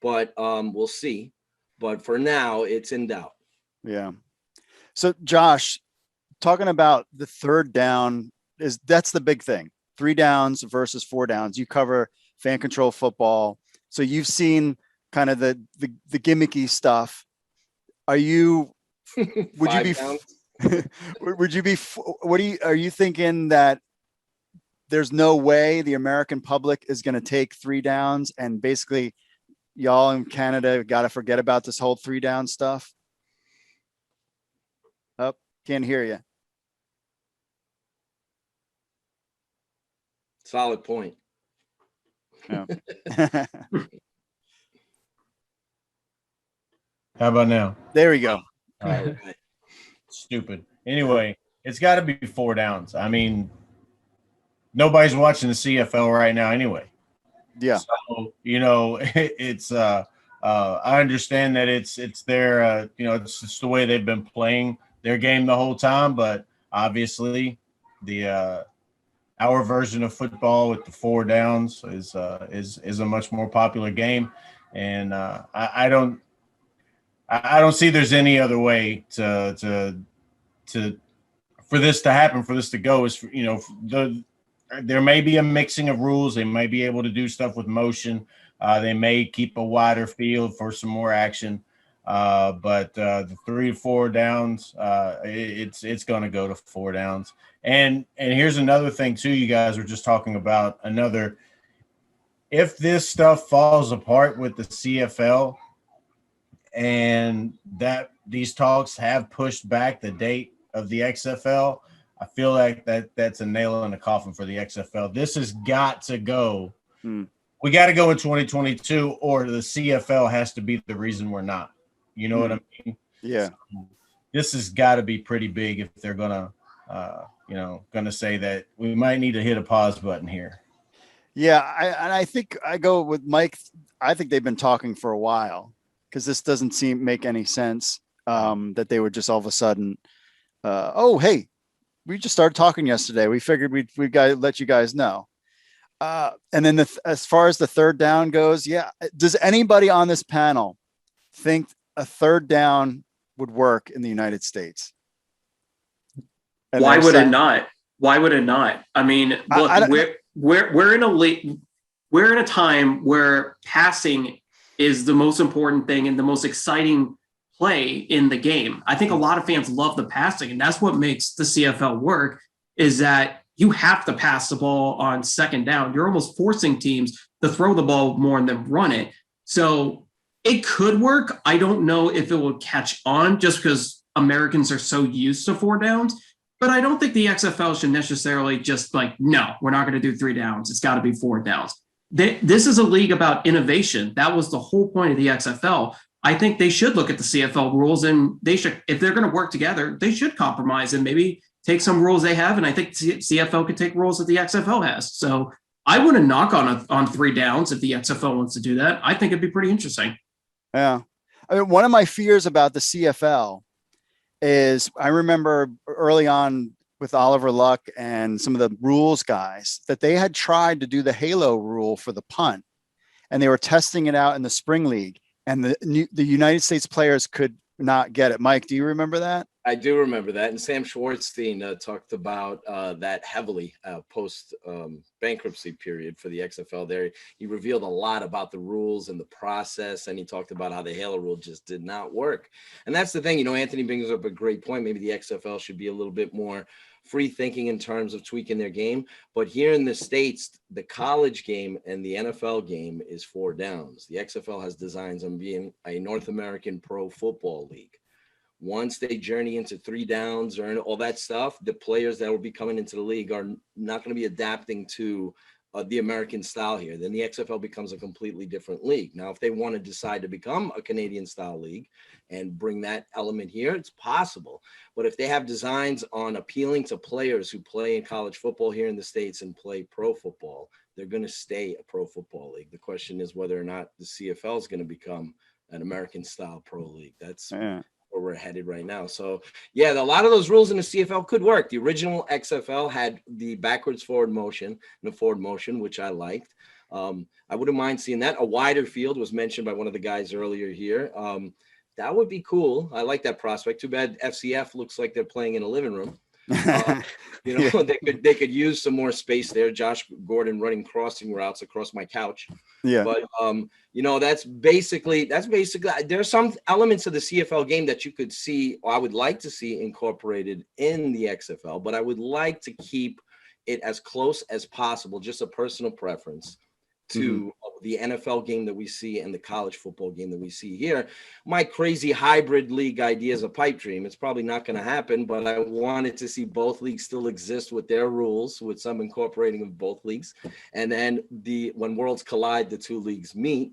but we'll see. But for now, it's in doubt. Yeah. So, Josh, talking about the third down, that's the big thing. 3 downs versus 4 downs. You cover fan control football, so you've seen kind of the gimmicky stuff. Are you? Would you be? Are you thinking that there's no way the American public is going to take 3 downs, and basically y'all in Canada got to forget about this whole 3 down stuff? Oh, can't hear you. Solid point. Yeah. How about now? There we go. All right. Stupid. Anyway, it's got to be 4 downs. I mean, nobody's watching the CFL right now anyway. Yeah. So, it's I understand that it's their it's just the way they've been playing their game the whole time, but obviously the our version of football with the 4 downs is a much more popular game, and I don't see there's any other way to for this to happen, for this to go. Is there may be a mixing of rules. They may be able to do stuff with motion. They may keep a wider field for some more action. But the 3 to 4 downs, it's going to go to 4 downs. And here's another thing too. You guys were just talking about if this stuff falls apart with the CFL, and that these talks have pushed back the date of the XFL, I feel like that's a nail in the coffin for the XFL. This has got to go. We got to go in 2022, or the CFL has to be the reason we're not. You know what I mean? Yeah. So this has got to be pretty big if they're gonna say that we might need to hit a pause button here. Yeah, I think I go with Mike. I think they've been talking for a while, because this doesn't make any sense that they would just all of a sudden, hey, we just started talking yesterday. We figured we'd let you guys know. And then as far as the 3rd down goes, yeah. Does anybody on this panel think a 3rd down would work in the United States? And why would it not? Why would it not? I mean, look, we're in a we're in a time where passing is the most important thing and the most exciting play in the game. I think a lot of fans love the passing, and that's what makes the CFL work, is that you have to pass the ball on 2nd down. You're almost forcing teams to throw the ball more than run it. So it could work. I don't know if it will catch on, just because Americans are so used to 4 downs, but I don't think the XFL should necessarily just no, we're not going to do 3 downs. It's got to be 4 downs. This is a league about innovation. That was the whole point of the XFL. I think they should look at the CFL rules, and they should, if they're going to work together, they should compromise and maybe take some rules they have. And I think CFL could take rules that the XFL has. So I wouldn't knock on 3 downs if the XFL wants to do that. I think it'd be pretty interesting. Yeah. I mean, one of my fears about the CFL is I remember early on with Oliver Luck and some of the rules guys that they had tried to do the halo rule for the punt, and they were testing it out in the spring league, and the United States players could not get it. Mike, do you remember that? I do remember that. And Sam Schwartzstein talked about that heavily post bankruptcy period for the XFL there. He revealed a lot about the rules and the process, and he talked about how the halo rule just did not work. And that's the thing, Anthony brings up a great point. Maybe the XFL should be a little bit more free thinking in terms of tweaking their game. But here in the States, the college game and the NFL game is 4 downs. The XFL has designs on being a North American pro football league. Once they journey into 3 downs or all that stuff, the players that will be coming into the league are not going to be adapting to the American style here. Then the XFL becomes a completely different league. Now, if they want to decide to become a Canadian style league and bring that element here, it's possible. But if they have designs on appealing to players who play in college football here in the States and play pro football, they're going to stay a pro football league. The question is whether or not the CFL is going to become an American style pro league. That's where we're headed right now. So yeah, a lot of those rules in the CFL could work. The original XFL had the backwards forward motion and the forward motion, which I liked. I wouldn't mind seeing that. A wider field was mentioned by one of the guys earlier here. That would be cool. I like that prospect. Too bad FCF looks like they're playing in a living room. They could use some more space there. Josh Gordon running crossing routes across my couch. Yeah. But that's basically there's some elements of the CFL game that you could see, or I would like to see incorporated in the XFL, but I would like to keep it as close as possible, just a personal preference, to the NFL game that we see and the college football game that we see here. My crazy hybrid league idea is a pipe dream. It's probably not going to happen, but I wanted to see both leagues still exist with their rules, with some incorporating of both leagues. And then when worlds collide, the 2 leagues meet.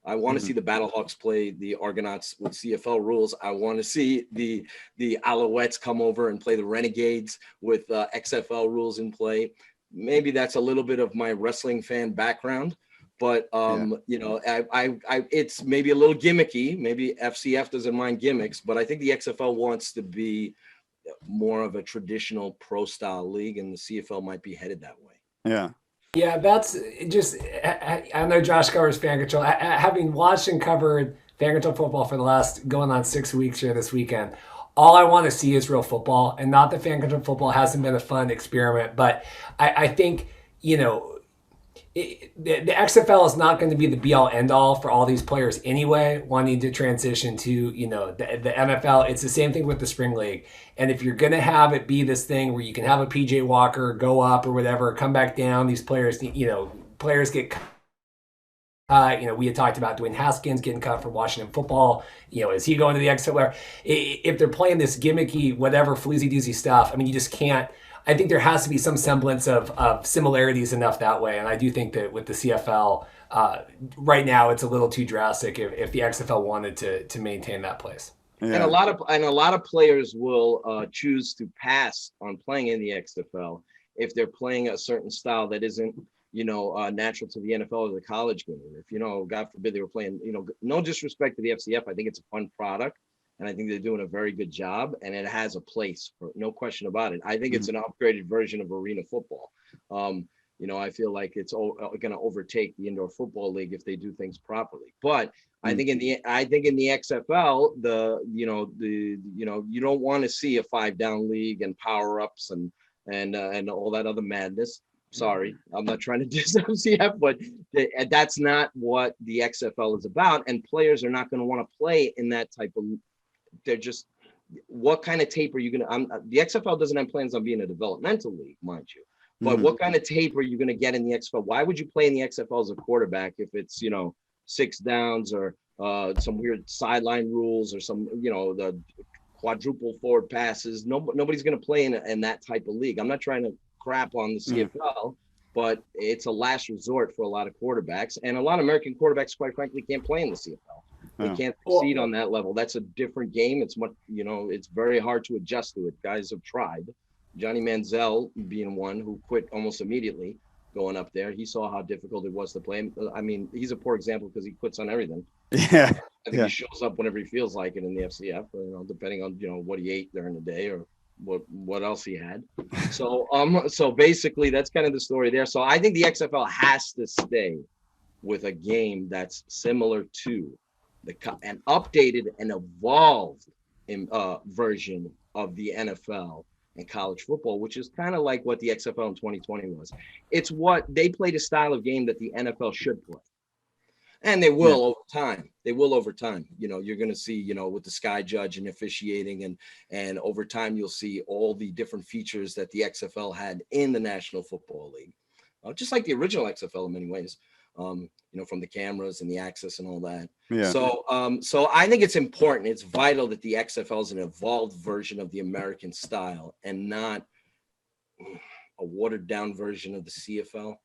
I want to see the Battlehawks play the Argonauts with CFL rules. I want to see the Alouettes come over and play the Renegades with XFL rules in play. Maybe that's a little bit of my wrestling fan background, But it's maybe a little gimmicky. Maybe FCF doesn't mind gimmicks, but I think the XFL wants to be more of a traditional pro style league, and the CFL might be headed that way. Yeah, that's just, I know Josh covers Fan Control. Having watched and covered Fan Control football for the last going on 6 weeks here this weekend, all I want to see is real football. And not that Fan Control football hasn't been a fun experiment, but I think, the XFL is not going to be the be-all, end-all for all these players anyway, wanting to transition to, the NFL. It's the same thing with the Spring League. And if you're going to have it be this thing where you can have a PJ Walker go up or whatever, come back down, these players, players get we had talked about Dwayne Haskins getting cut from Washington football. Is he going to the XFL? If they're playing this gimmicky, whatever, floozy-doozy stuff, I mean, you just can't. I think there has to be some semblance of similarities enough that way. And I do think that with the CFL, right now it's a little too drastic if the XFL wanted to maintain that place. Yeah. And a lot of players will choose to pass on playing in the XFL if they're playing a certain style that isn't, natural to the NFL or the college game. If, God forbid they were playing, no disrespect to the FCF. I think it's a fun product. And I think they're doing a very good job, and it has a place, no question about it. I think it's an upgraded version of arena football. I feel like it's going to overtake the indoor football league if they do things properly. But I think in the XFL, you don't want to see a 5-down league and power ups and all that other madness. Sorry, I'm not trying to diss FCF, but that's not what the XFL is about. And players are not going to want to play in that type of. They're just, what kind of tape are you going to, the XFL doesn't have plans on being a developmental league, mind you, but what kind of tape are you going to get in the XFL? Why would you play in the XFL as a quarterback if it's, 6 downs or some weird sideline rules or some, the quadruple forward passes? Nobody's going to play in that type of league. I'm not trying to crap on the CFL, but it's a last resort for a lot of quarterbacks, and a lot of American quarterbacks, quite frankly, can't play in the CFL. They can't succeed on that level. That's a different game. It's much, it's very hard to adjust to it. Guys have tried. Johnny Manziel being one who quit almost immediately going up there. He saw how difficult it was to play. I mean, he's a poor example because he quits on everything. Yeah. I think he shows up whenever he feels like it in the FCF, depending on, what he ate during the day or what else he had. So basically that's kind of the story there. So I think the XFL has to stay with a game that's similar to an updated and evolved version of the NFL and college football, which is kind of like what the XFL in 2020 was. It's what they played, a style of game that the NFL should play. And they will over time. They will over time. You're going to see, with the Sky Judge and officiating, and over time you'll see all the different features that the XFL had in the National Football League, just like the original XFL in many ways. From the cameras and the access and all that. Yeah. So I think it's important. It's vital that the XFL is an evolved version of the American style and not a watered down version of the CFL.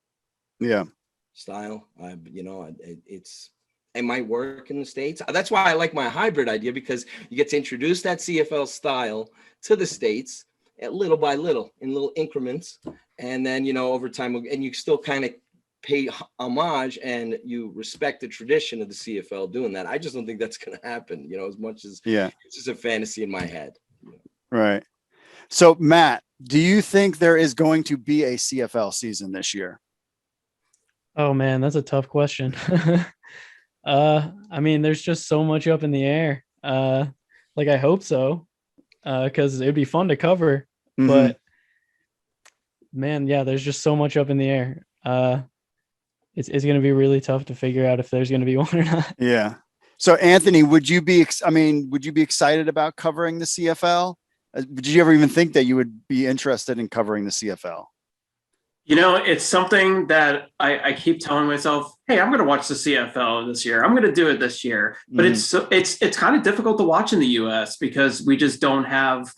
Yeah. Style. It might work in the States. That's why I like my hybrid idea, because you get to introduce that CFL style to the States little by little in little increments. And then, over time, and you still kind of pay homage and you respect the tradition of the CFL doing that. I just don't think that's going to happen, as much as it's just a fantasy in my head. Right. So Matt, do you think there is going to be a CFL season this year? Oh man, that's a tough question. I mean, there's just so much up in the air. I hope so, because it'd be fun to cover, but man, there's just so much up in the air. It's going to be really tough to figure out if there's going to be one or not. Yeah. So Anthony, would you be excited about covering the CFL? Did you ever even think that you would be interested in covering the CFL? It's something that I keep telling myself, hey, I'm going to watch the CFL this year. I'm going to do it this year. But it's kind of difficult to watch in the US because we just don't have,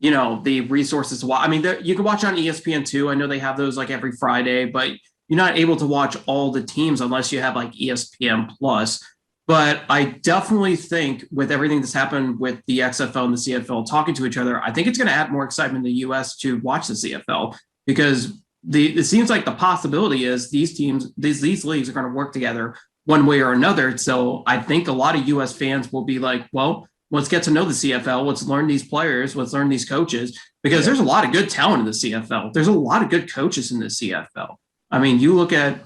the resources to watch. I mean, you can watch on ESPN2. I know they have those like every Friday, but you're not able to watch all the teams unless you have like ESPN Plus. But I definitely think with everything that's happened with the XFL and the CFL talking to each other, I think it's going to add more excitement in the US to watch the CFL, because it seems like the possibility is these leagues are going to work together one way or another. So I think a lot of U.S. fans will be like, well, let's get to know the CFL. Let's learn these players. Let's learn these coaches, because there's a lot of good talent in the CFL. There's a lot of good coaches in the CFL. I mean, you look at,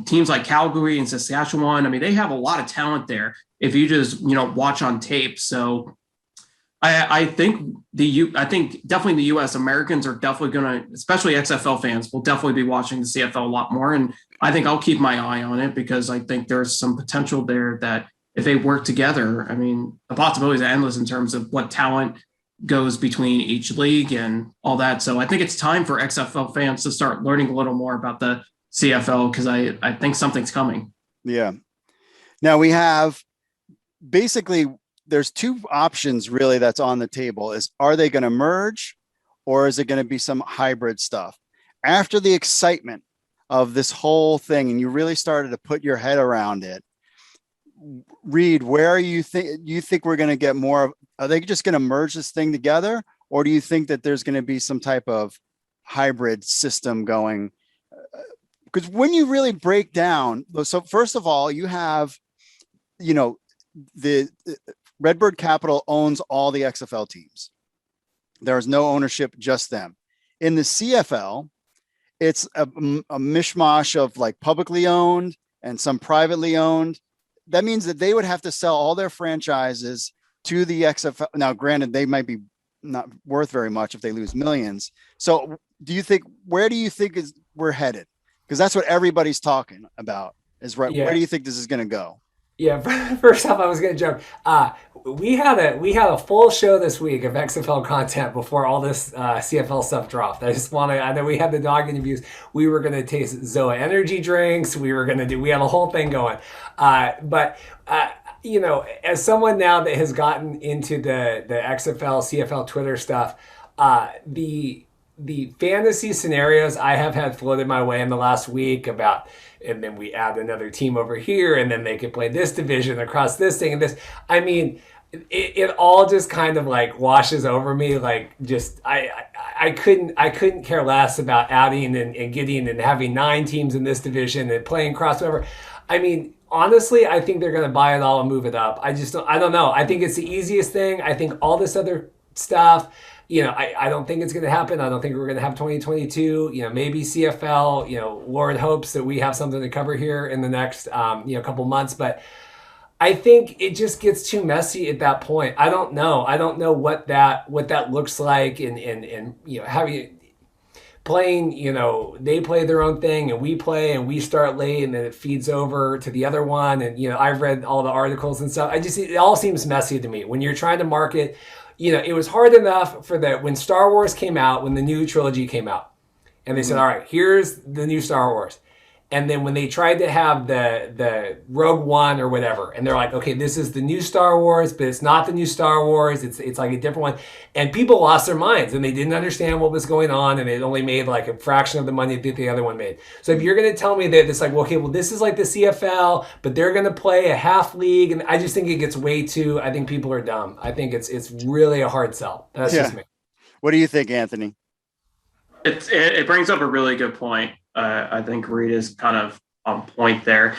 teams like Calgary and Saskatchewan. I mean, they have a lot of talent there if you just, watch on tape. So I think definitely the U.S. Americans are definitely going to, especially XFL fans, will definitely be watching the CFL a lot more. And I think I'll keep my eye on it, because I think there's some potential there that if they work together, I mean, the possibilities are endless in terms of what talent goes between each league and all that. So I think it's time for XFL fans to start learning a little more about the CFL, because I think something's coming. Yeah. Now we have basically, there's two options really that's on the table. Are they going to merge, or is it going to be some hybrid stuff? After the excitement of this whole thing, and you really started to put your head around it, Reid, where you think we're going to get more? Are they just going to merge this thing together, or do you think that there's going to be some type of hybrid system going? Because when you really break down, so first of all, you have, the Redbird Capital owns all the XFL teams. There's no ownership, just them. In the CFL, it's a mishmash of like publicly owned and some privately owned. That means that they would have to sell all their franchises to the XFL. Now, granted, they might be not worth very much if they lose millions. So where do you think we're headed? Because that's what everybody's talking about is right. Yeah. Where do you think this is going to go? Yeah, first off, I was going to jump. We had a full show this week of XFL content before all this CFL stuff dropped. I know we had the dog interviews. We were going to taste Zoa energy drinks. We had a whole thing going. But as someone now that has gotten into the XFL, CFL Twitter stuff, the fantasy scenarios I have had floated my way in the last week about, and then we add another team over here, and then they could play this division across this thing and this. I mean, it all just kind of like washes over me. Like, just I couldn't care less about adding and getting and having 9 teams in this division and playing crossover. I mean, honestly, I think they're going to buy it all and move it up. I don't know. I think it's the easiest thing. I think all this other stuff, I don't think it's going to happen. I don't think we're going to have 2022. Maybe CFL, Lord hopes that we have something to cover here in the next, couple months. But I think it just gets too messy at that point. I don't know. I don't know what that looks like. And having playing, they play their own thing and we play and we start late and then it feeds over to the other one. And, I've read all the articles and stuff. It all seems messy to me when you're trying to market. It was hard enough for when Star Wars came out, when the new trilogy came out, and they said, all right, here's the new Star Wars. And then when they tried to have the Rogue One or whatever, and they're like, okay, this is the new Star Wars, but it's not the new Star Wars. It's like a different one. And people lost their minds and they didn't understand what was going on, and it only made like a fraction of the money that the other one made. So if you're going to tell me that it's like, well, okay, well, this is like the CFL, but they're going to play a half league, and I just think it gets way too, I think people are dumb. I think it's really a hard sell. That's just me. What do you think, Anthony? It brings up a really good point. I think Reid is kind of on point there.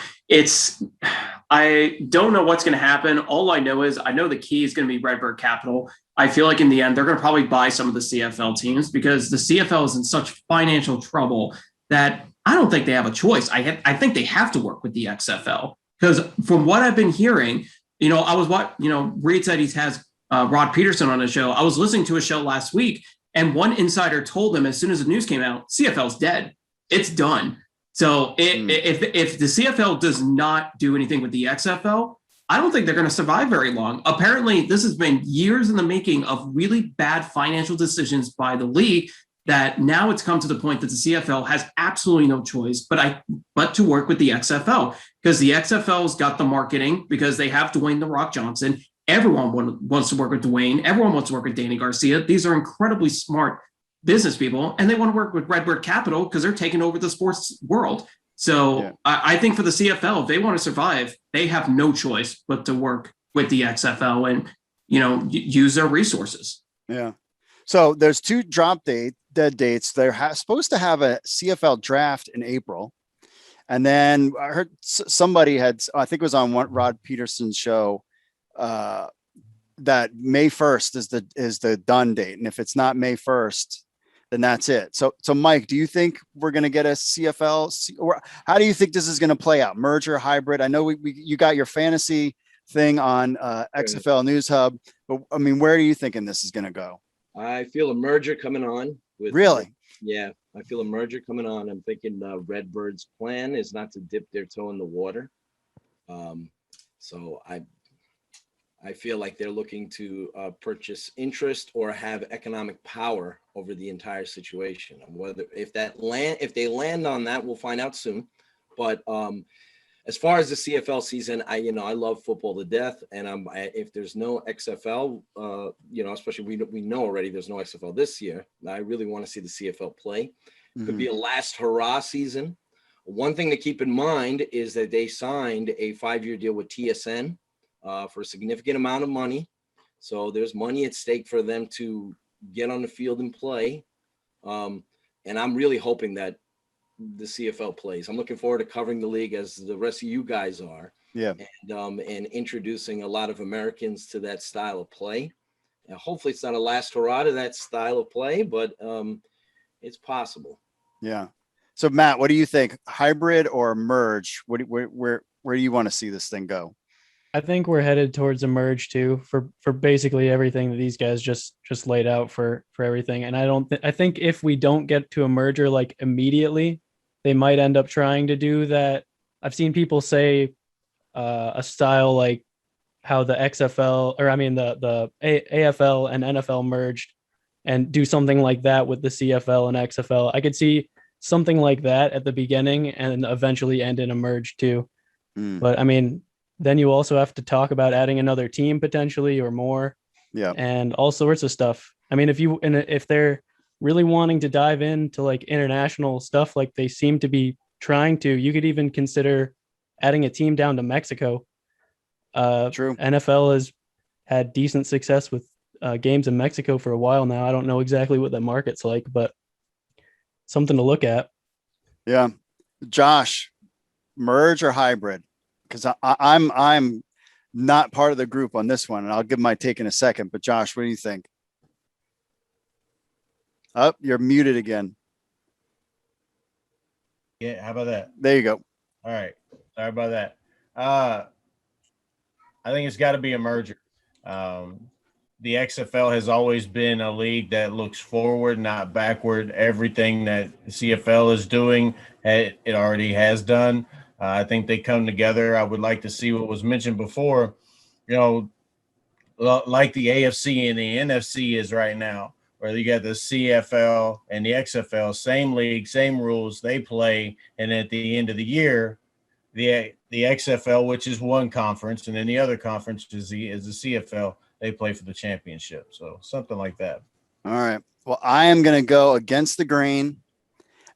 I don't know what's going to happen. All I know is I know the key is going to be Redbird Capital. I feel like in the end, they're going to probably buy some of the CFL teams because the CFL is in such financial trouble that I don't think they have a choice. I think they have to work with the XFL because from what I've been hearing, Reid said he has Rod Peterson on his show. I was listening to a show last week and one insider told him as soon as the news came out, CFL's dead. It's done. So if the CFL does not do anything with the XFL, I don't think they're going to survive very long. Apparently, this has been years in the making of really bad financial decisions by the league that now it's come to the point that the CFL has absolutely no choice but to work with the XFL because the XFL's got the marketing because they have Dwayne "The Rock" Johnson. Everyone wants to work with Dwayne. Everyone wants to work with Danny Garcia. These are incredibly smart business people, and they want to work with Redbird Capital because they're taking over the sports world. So yeah. I think for the CFL, if they want to survive, they have no choice but to work with the XFL and, use their resources. Yeah. So there's two dead dates. They're supposed to have a CFL draft in April. And then I heard somebody had, I think it was on Rod Peterson's show, that May 1st is the done date. And if it's not May 1st, then that's it. So Mike, do you think we're going to get a CFL, or how do you think this is going to play out? Merger, hybrid? I know you got your fantasy thing on XFL News Hub, but I mean, where are you thinking this is going to go? I feel a merger coming on. Really? Yeah, I feel a merger coming on. I'm thinking Redbird's plan is not to dip their toe in the water. So I feel like they're looking to purchase interest or have economic power over the entire situation. Whether if they land on that, we'll find out soon. But as far as the CFL season, I love football to death, and if there's no XFL, especially we know already there's no XFL this year. I really want to see the CFL play. Could be a last hurrah season. One thing to keep in mind is that they signed a 5-year deal with TSN for a significant amount of money. So there's money at stake for them to get on the field and play. And I'm really hoping that the CFL plays. I'm looking forward to covering the league as the rest of you guys are. Yeah. And introducing a lot of Americans to that style of play. And hopefully it's not a last hurrah to that style of play, but it's possible. Yeah. So Matt, what do you think? Hybrid or merge? Where do you want to see this thing go? I think we're headed towards a merge too, for basically everything that these guys just laid out for everything. And I think if we don't get to a merger like immediately, they might end up trying to do that. I've seen people say a style like how the XFL, or I mean the AFL and NFL merged, and do something like that with the CFL and XFL. I could see something like that at the beginning and eventually end in a merge too. But I mean, then you also have to talk about adding another team potentially or more. Yeah. And all sorts of stuff. I mean, if they're really wanting to dive into like international stuff, like they seem to be trying to, you could even consider adding a team down to Mexico. True. NFL has had decent success with games in Mexico for a while now. I don't know exactly what the market's like, but something to look at. Yeah. Josh, merge or hybrid? Because I'm not part of the group on this one, and I'll give my take in a second. But Josh, what do you think? Oh, you're muted again. Yeah, how about that? There you go. All right. Sorry about that. I think it's got to be a merger. The XFL has always been a league that looks forward, not backward. Everything that the CFL is doing, it already has done. I think they come together. I would like to see what was mentioned before, like the AFC and the NFC is right now, where you got the CFL and the XFL, same league, same rules, they play. And at the end of the year, the XFL, which is one conference, and then the other conference is the CFL, they play for the championship. So something like that. All right. Well, I am going to go against the grain,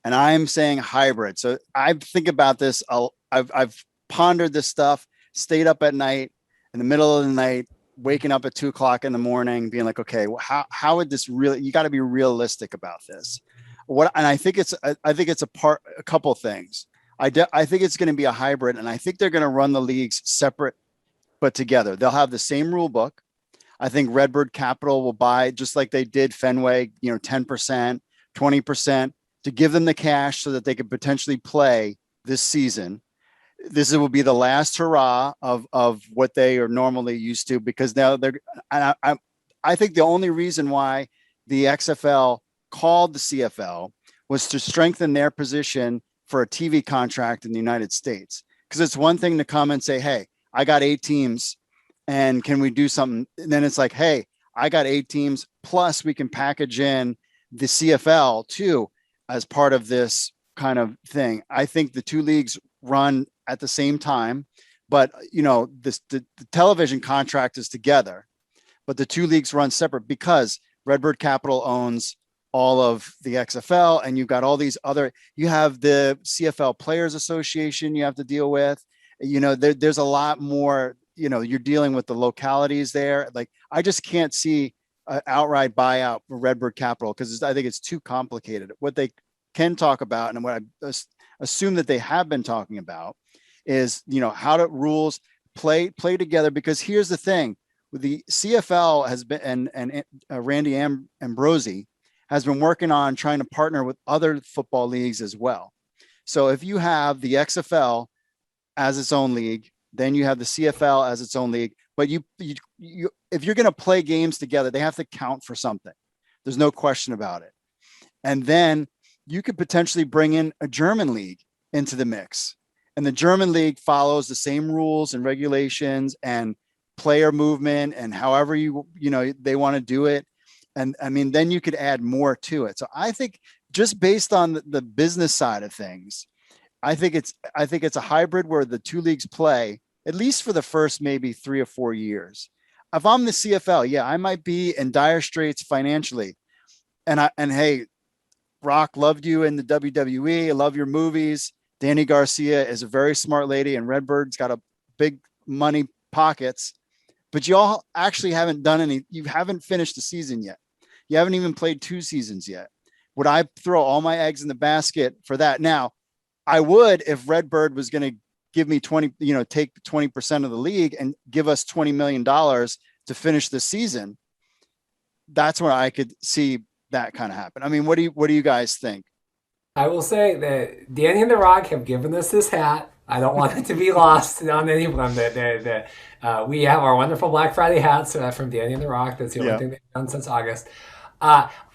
and I'm saying hybrid. So I think about this. I've pondered this stuff, stayed up at night in the middle of the night, waking up at 2:00 in the morning, being like, okay, well, how would this really, you got to be realistic about this. And I think it's a couple things. I think it's going to be a hybrid, and I think they're going to run the leagues separate, but together. They'll have the same rule book. I think Redbird Capital will buy, just like they did Fenway, 10%, 20%, to give them the cash so that they could potentially play this season. This will be the last hurrah of what they are normally used to, because now I think the only reason why the XFL called the CFL was to strengthen their position for a TV contract in the United States. Because it's one thing to come and say, hey, I got 8 teams and can we do something? And then it's like, hey, I got 8 teams, plus we can package in the CFL too as part of this kind of thing. I think the two leagues run at the same time, but the television contract is together, but the two leagues run separate because Redbird Capital owns all of the XFL, and you've got all these you have the CFL Players Association you have to deal with. There's a lot more, you're dealing with the localities there. Like, I just can't see an outright buyout for Redbird Capital, because I think it's too complicated. What they can talk about, and what I assume that they have been talking about, is, you know, how to rules play together. Because here's the thing: the CFL has been, and Randy Ambrosi has been working on trying to partner with other football leagues as well. So if you have the XFL as its own league, then you have the CFL as its own league. But you if you're going to play games together, they have to count for something. There's no question about it. And then you could potentially bring in a German league into the mix. And the German league follows the same rules and regulations and player movement and however they want to do it. And I mean, then you could add more to it. So I think, just based on the business side of things, I think it's a hybrid where the two leagues play, at least for the first maybe 3 or 4 years. If I'm the CFL, yeah, I might be in dire straits financially. And hey, Rock, loved you in the WWE. I love your movies. Danny Garcia is a very smart lady, and Redbird's got a big money pockets. But you all actually haven't done you haven't finished the season yet. You haven't even played 2 seasons yet. Would I throw all my eggs in the basket for that? Now, I would if Redbird was going to give me take 20% of the league and give us $20 million to finish the season. That's where I could see that kind of happen. I mean, what do you guys think? I will say that Danny and The Rock have given us this hat. I don't want it to be lost on anyone that we have our wonderful Black Friday hats from Danny and The Rock. That's the only thing they've done since August.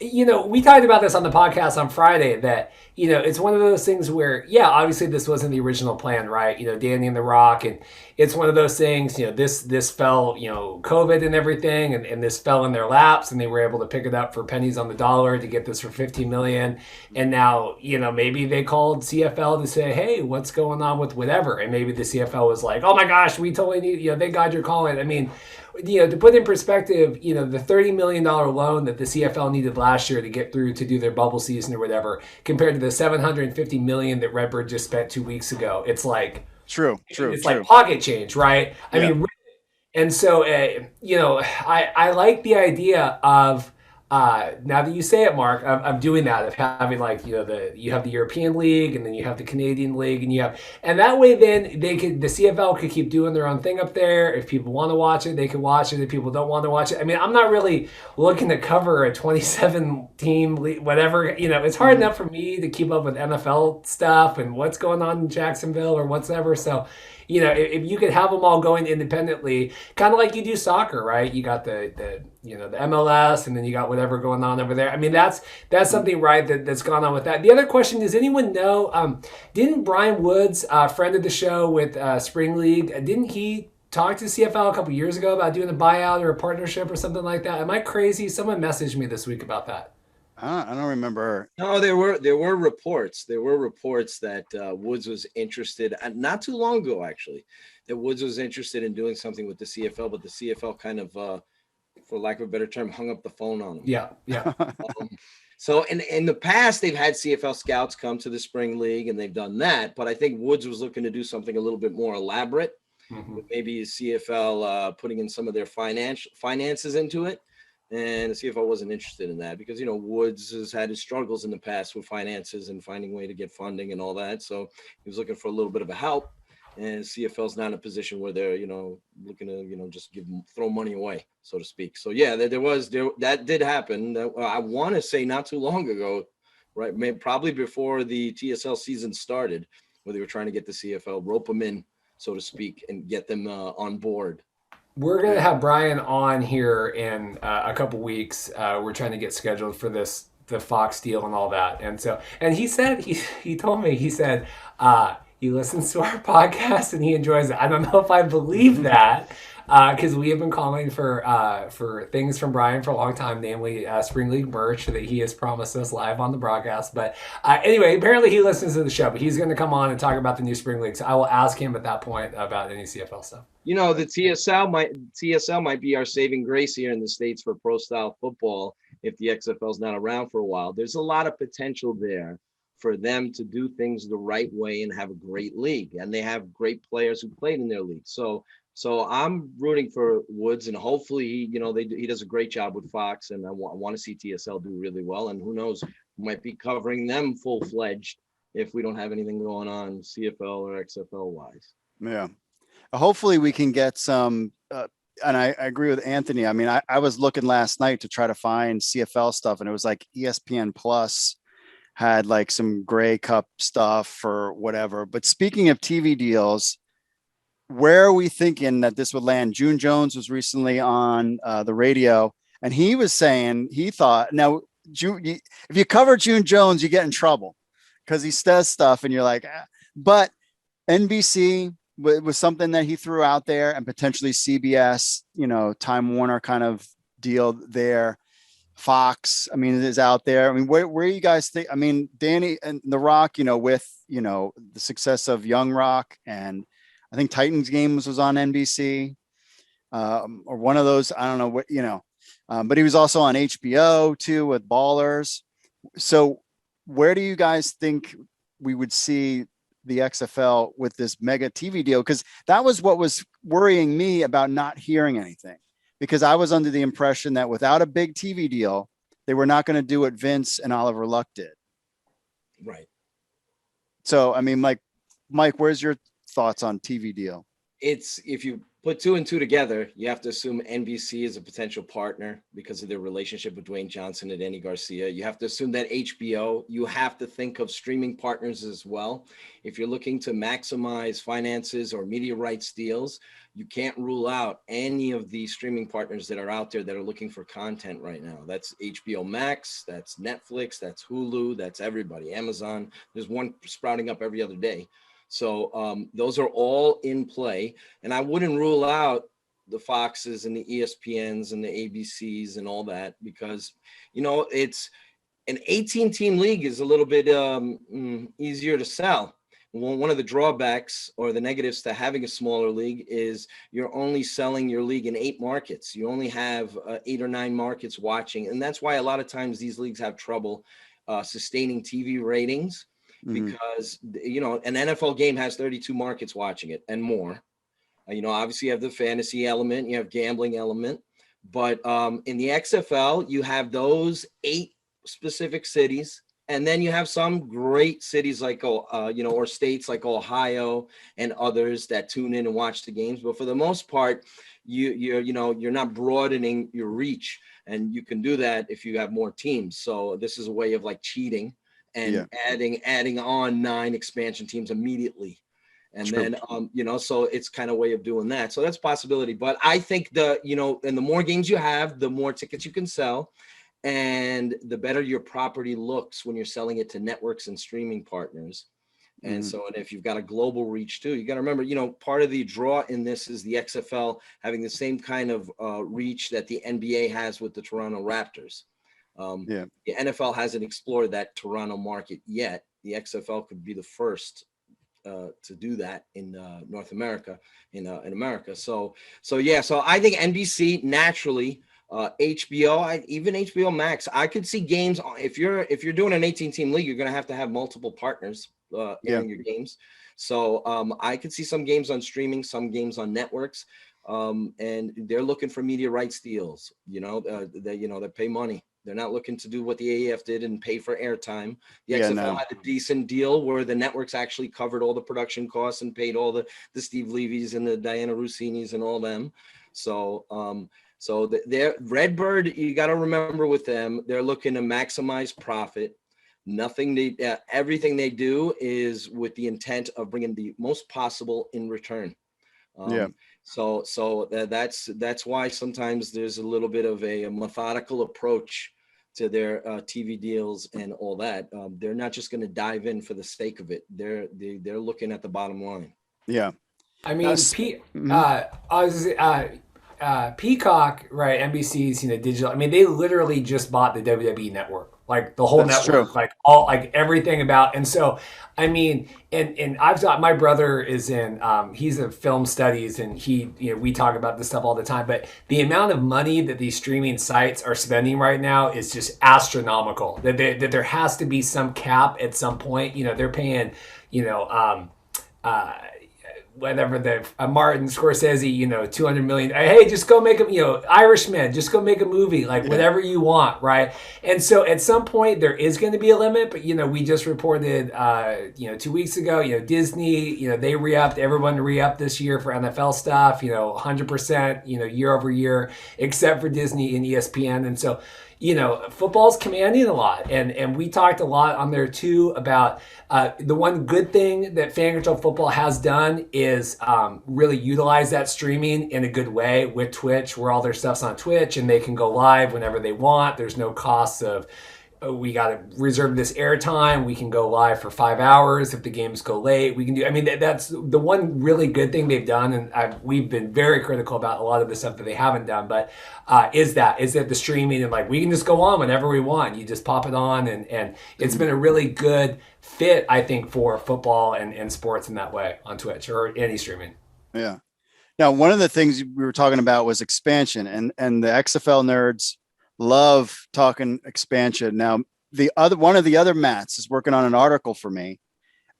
We talked about this on the podcast on Friday that, it's one of those things where, obviously this wasn't the original plan, right? Danny and The Rock, and it's one of those things, this fell, COVID and everything, and this fell in their laps, and they were able to pick it up for pennies on the dollar to get this for $50 million. And now, maybe they called CFL to say, hey, what's going on with whatever? And maybe the CFL was like, oh my gosh, we totally need, thank God you're calling. I mean, to put in perspective, the $30 million loan that the CFL needed last year to get through to do their bubble season or whatever, compared to the $750 million that Redbird just spent 2 weeks ago, it's like it's like pocket change, right? I mean, and so I like the idea of now that you say it, Mark, I'm doing that, of having you have the European League, and then you have the Canadian League, and that way then the CFL could keep doing their own thing up there. If people want to watch it, they can watch it. If people don't want to watch it, I mean, I'm not really looking to cover a 27 team league, whatever. It's hard enough for me to keep up with NFL stuff and what's going on in Jacksonville or whatever. So, if you could have them all going independently, kind of like you do soccer, right? You got the MLS, and then you got whatever going on over there. I mean, that's something, right, that's gone on with that. The other question, does anyone know, didn't Brian Woods, friend of the show with Spring League, didn't he talk to CFL a couple years ago about doing a buyout or a partnership or something like that? Am I crazy? Someone messaged me this week about that. I don't remember. No, there were reports. There were reports that Woods was interested, not too long ago, actually, that Woods was interested in doing something with the CFL, but the CFL kind of, for lack of a better term, hung up the phone on him. Yeah. So in the past, they've had CFL scouts come to the Spring League, and they've done that. But I think Woods was looking to do something a little bit more elaborate, with maybe CFL putting in some of their finances into it. And the CFL wasn't interested in that because, Woods has had his struggles in the past with finances and finding a way to get funding and all that. So he was looking for a little bit of a help, and CFL's not in a position where they're, looking to, just throw money away, so to speak. So yeah, that did happen. I want to say not too long ago, right? Probably before the TSL season started, where they were trying to get the CFL, rope them in, so to speak, and get them on board. We're going to have Brian on here in a couple weeks. We're trying to get scheduled for the Fox deal and all that. And he said, he told me, he said, he listens to our podcast and he enjoys it. I don't know if I believe that, because we have been calling for things from Brian for a long time, namely Spring League merch that he has promised us live on the broadcast. But anyway, apparently he listens to the show, but he's going to come on and talk about the new Spring League. So I will ask him at that point about any CFL stuff. The TSL might be our saving grace here in the States for pro style football if the XFL is not around for a while. There's a lot of potential there for them to do things the right way and have a great league. And they have great players who played in their league. So So I'm rooting for Woods, and hopefully, he does a great job with Fox, and I want to see TSL do really well. And who knows, we might be covering them full fledged if we don't have anything going on CFL or XFL wise. Yeah. Hopefully we can get some, and I agree with Anthony. I mean, I was looking last night to try to find CFL stuff, and it was like ESPN Plus had like some Grey Cup stuff or whatever. But speaking of TV deals, where are we thinking that this would land? June Jones was recently on the radio, and he was saying he thought, now, if you cover June Jones, you get in trouble because he says stuff and you're like, but NBC was something that he threw out there, and potentially CBS, Time Warner kind of deal there. Fox, I mean, is out there. I mean, where you guys think? I mean, Danny and The Rock, with the success of Young Rock, and I think Titans Games was on NBC, or one of those. I don't know what but he was also on HBO too with Ballers. So, where do you guys think we would see the XFL with this mega TV deal? Because that was what was worrying me about not hearing anything. Because I was under the impression that without a big TV deal, they were not going to do what Vince and Oliver Luck did. Right. So, I mean, Mike, where's your thoughts on TV deal? It's, if you put two and two together, you have to assume NBC is a potential partner because of their relationship with Dwayne Johnson and Danny Garcia. You have to assume that HBO, you have to think of streaming partners as well. If you're looking to maximize finances or media rights deals, you can't rule out any of the streaming partners that are out there that are looking for content right now. That's HBO Max, that's Netflix, that's Hulu, that's everybody, Amazon. There's one sprouting up every other day. So those are all in play. And I wouldn't rule out the Foxes and the ESPNs and the ABCs and all that, because, it's an 18-team league is a little bit easier to sell. One of the drawbacks or the negatives to having a smaller league is you're only selling your league in 8 markets. You only have 8 or 9 markets watching. And that's why a lot of times these leagues have trouble sustaining TV ratings. Because, an NFL game has 32 markets watching it and more. Obviously you have the fantasy element, you have gambling element, but in the XFL, you have those 8 specific cities. And then you have some great cities like, or states like Ohio and others that tune in and watch the games. But for the most part, you're not broadening your reach, and you can do that if you have more teams. So this is a way of like cheating and adding on 9 expansion teams immediately. And then, so it's kind of a way of doing that. So that's a possibility. But I think and the more games you have, the more tickets you can sell, and the better your property looks when you're selling it to networks and streaming partners. And so, and if you've got a global reach too, you got to remember, part of the draw in this is the XFL having the same kind of reach that the NBA has with the Toronto Raptors. The NFL hasn't explored that Toronto market yet. The XFL could be the first to do that in North America, in America. So I think NBC naturally, HBO, even HBO Max. I could see games. If you're doing an 18-team league, you're going to have multiple partners airing your games. So I could see some games on streaming, some games on networks, and they're looking for media rights deals. They pay money. They're not looking to do what the AEF did and pay for airtime. The XFL had a decent deal where the networks actually covered all the production costs and paid all the Steve Levy's and the Diana Rossinis and all them. So they're Redbird. You got to remember with them, they're looking to maximize profit. Everything they do is with the intent of bringing the most possible in return. So that's why sometimes there's a little bit of a methodical approach to their TV deals and all that. They're not just going to dive in for the sake of it. They're looking at the bottom line. Yeah. I mean, Peacock, right? NBC's, digital. I mean, they literally just bought the WWE network, like the whole network, like all, like everything about. And so, I mean, and I've got, my brother is in, he's in film studies, and we talk about this stuff all the time. But the amount of money that these streaming sites are spending right now is just astronomical. That there has to be some cap at some point. They're paying, whatever the Martin Scorsese, 200 million. Hey, just go make a, Irishman, just go make a movie, like whatever you want, right? And so at some point there is going to be a limit, but we just reported, 2 weeks ago, Disney, they re-upped, everyone re-upped this year for NFL stuff, 100%, year over year, except for Disney and ESPN, and so. Football's commanding a lot. And we talked a lot on there too about the one good thing that Fan Control Football has done is really utilize that streaming in a good way with Twitch, where all their stuff's on Twitch and they can go live whenever they want. There's no costs of, we got to reserve this airtime. We can go live for 5 hours. If the games go late, we can do, that's the one really good thing they've done. And we've been very critical about a lot of the stuff that they haven't done, but is that the streaming and like, we can just go on whenever we want. You just pop it on and it's been a really good fit, I think, for football and sports in that way on Twitch or any streaming. Yeah. Now, one of the things we were talking about was expansion and the XFL nerds love talking expansion. Now, one of the other Matts is working on an article for me,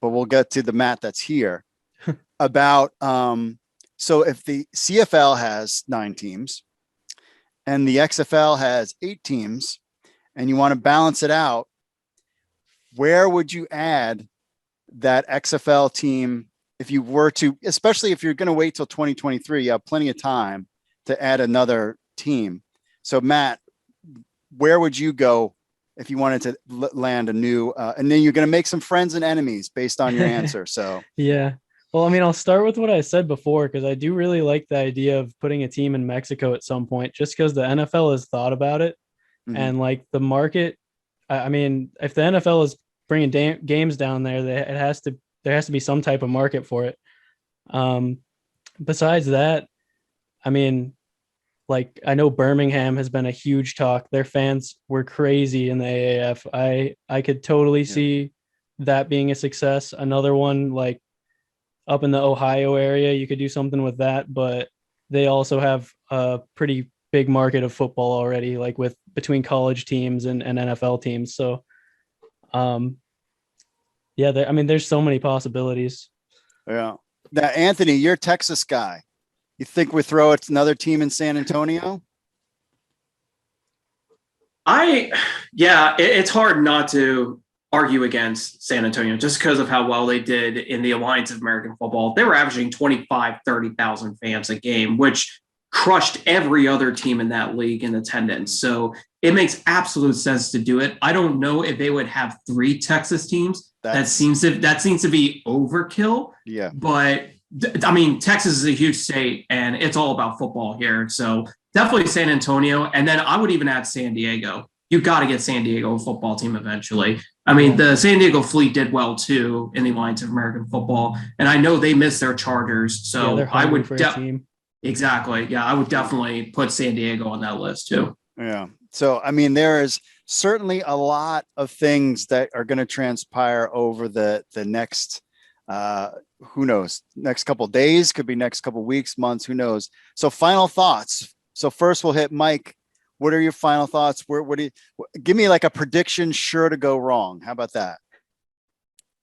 but we'll get to the Matt that's here about, so if the CFL has 9 teams and the XFL has 8 teams and you want to balance it out, where would you add that XFL team if you were to, especially if you're going to wait till 2023, you have plenty of time to add another team. So Matt, where would you go if you wanted to land a new, and then you're going to make some friends and enemies based on your answer. So, yeah. Well, I'll start with what I said before, because I do really like the idea of putting a team in Mexico at some point, just because the NFL has thought about it. Mm-hmm. And like the market, if the NFL is bringing games down there, there has to be some type of market for it. Besides that, like I know Birmingham has been a huge talk. Their fans were crazy in the AAF. I could totally see that being a success. Another one like up in the Ohio area, you could do something with that, but they also have a pretty big market of football already, like with between college teams and NFL teams. So, there's so many possibilities. Yeah. Now, Anthony, you're a Texas guy. You think we throw another team in San Antonio? It's hard not to argue against San Antonio just because of how well they did in the Alliance of American Football. They were averaging 30,000 fans a game, which crushed every other team in that league in attendance. So it makes absolute sense to do it. I don't know if they would have 3 Texas teams. That seems to be overkill. Yeah. But Texas is a huge state and it's all about football here. So definitely San Antonio. And then I would even add San Diego. You got to get San Diego a football team eventually. The San Diego Fleet did well too in the Alliance of American Football. And I know they missed their charters. So I would exactly. Yeah. I would definitely put San Diego on that list too. Yeah. So, there is certainly a lot of things that are going to transpire over the next, who knows, next couple of days, could be next couple of weeks, months, who knows. So final thoughts. So first we'll hit Mike. What are your final thoughts? Give me like a prediction sure to go wrong. How about that?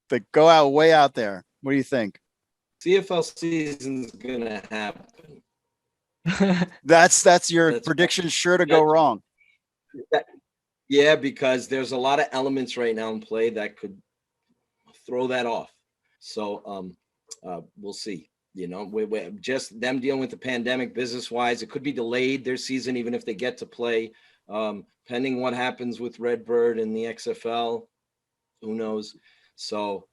But go out way out there. What do you think? CFL season's going to happen. That's your prediction sure to go wrong. Yeah, because there's a lot of elements right now in play that could throw that off. So we'll see. We're just them dealing with the pandemic business-wise. It could be delayed their season, even if they get to play, pending what happens with Redbird and the XFL. Who knows? So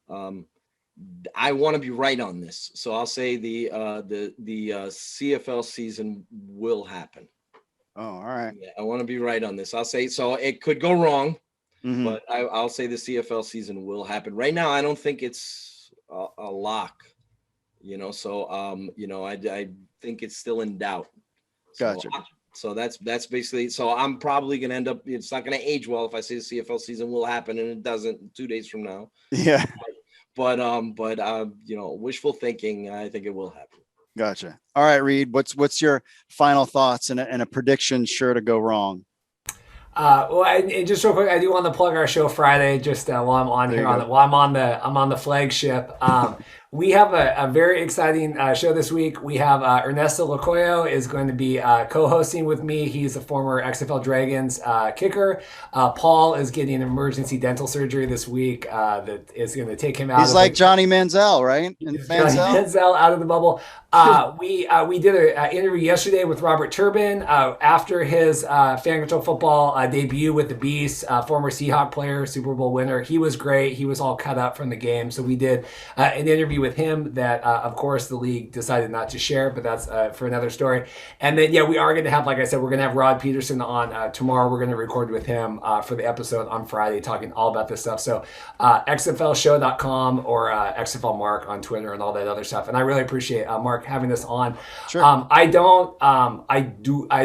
I want to be right on this. So I'll say the CFL season will happen. Oh, all right. Yeah, I want to be right on this. I'll say so. It could go wrong, but I'll say the CFL season will happen. Right now, I don't think it's a lock. So I think it's still in doubt. Gotcha. So that's basically. So I'm probably going to end up. It's not going to age well if I say the CFL season will happen and it doesn't 2 days from now. Yeah. But wishful thinking. I think it will happen. Gotcha. All right, Reid, what's your final thoughts and a prediction sure to go wrong? And just real quick, I do want to plug our show Friday. Just while I'm on here, I'm on the flagship. we have a very exciting show this week. We have Ernesto Locoyo is going to be co-hosting with me. He's a former XFL Dragons kicker. Paul is getting emergency dental surgery this week that is going to take him out. He's like Johnny Manziel, right? Johnny Manziel out of the bubble. We did an interview yesterday with Robert Turbin after his Fan Control Football debut with the Beast, former Seahawk player, Super Bowl winner. He was great. He was all cut up from the game. So we did an interview with him that, of course, the league decided not to share, but that's for another story. And then, we are going to have, like I said, we're going to have Rod Peterson on tomorrow. We're going to record with him for the episode on Friday, talking all about this stuff. So XFLshow.com or XFL Mark on Twitter and all that other stuff. And I really appreciate Mark having us on. Sure. I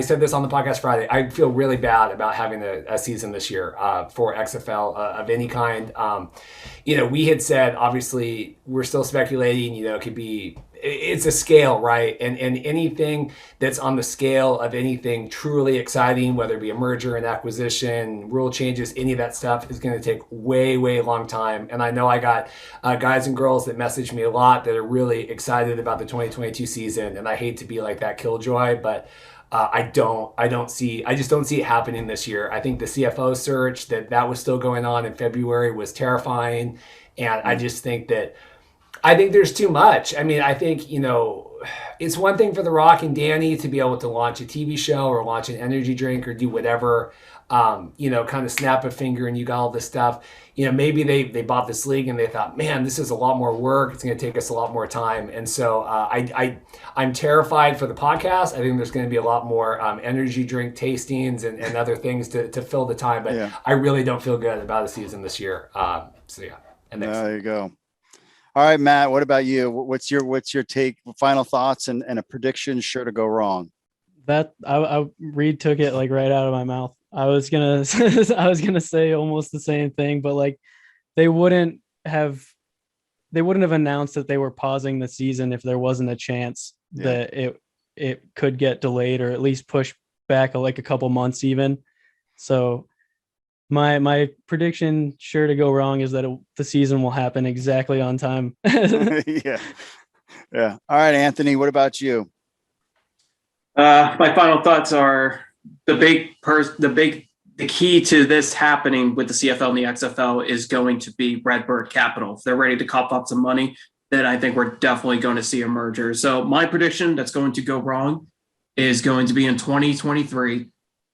said this on the podcast Friday. I feel really bad about having a season this year for XFL of any kind. We had said, obviously, we're still speculating, it could be, it's a scale, right? And anything that's on the scale of anything truly exciting, whether it be a merger and acquisition, rule changes, any of that stuff is going to take way, way long time. And I know I got guys and girls that message me a lot that are really excited about the 2022 season. And I hate to be like that killjoy, but I just don't see it happening this year. I think the CFO search that was still going on in February was terrifying. And I just think there's too much. I mean, I think, it's one thing for The Rock and Danny to be able to launch a TV show or launch an energy drink or do whatever, kind of snap a finger and you got all this stuff. Maybe they bought this league and they thought, man, this is a lot more work. It's going to take us a lot more time. And so I'm terrified for the podcast. I think there's going to be a lot more energy drink tastings and other things to fill the time. But I really don't feel good about a season this year. And there you go. All right, Matt, what about you? What's your take, final thoughts and a prediction sure to go wrong? That Reid took it like right out of my mouth. I was gonna say almost the same thing, but like they wouldn't have announced that they were pausing the season if there wasn't a chance that it could get delayed or at least pushed back like a couple months even. So my prediction sure to go wrong is that the season will happen exactly on time. Yeah. All right, Anthony, what about you? My final thoughts are the key to this happening with the CFL and the XFL is going to be Redbird Capital. If they're ready to cough up some money, then I think we're definitely going to see a merger. So my prediction that's going to go wrong is going to be in 2023.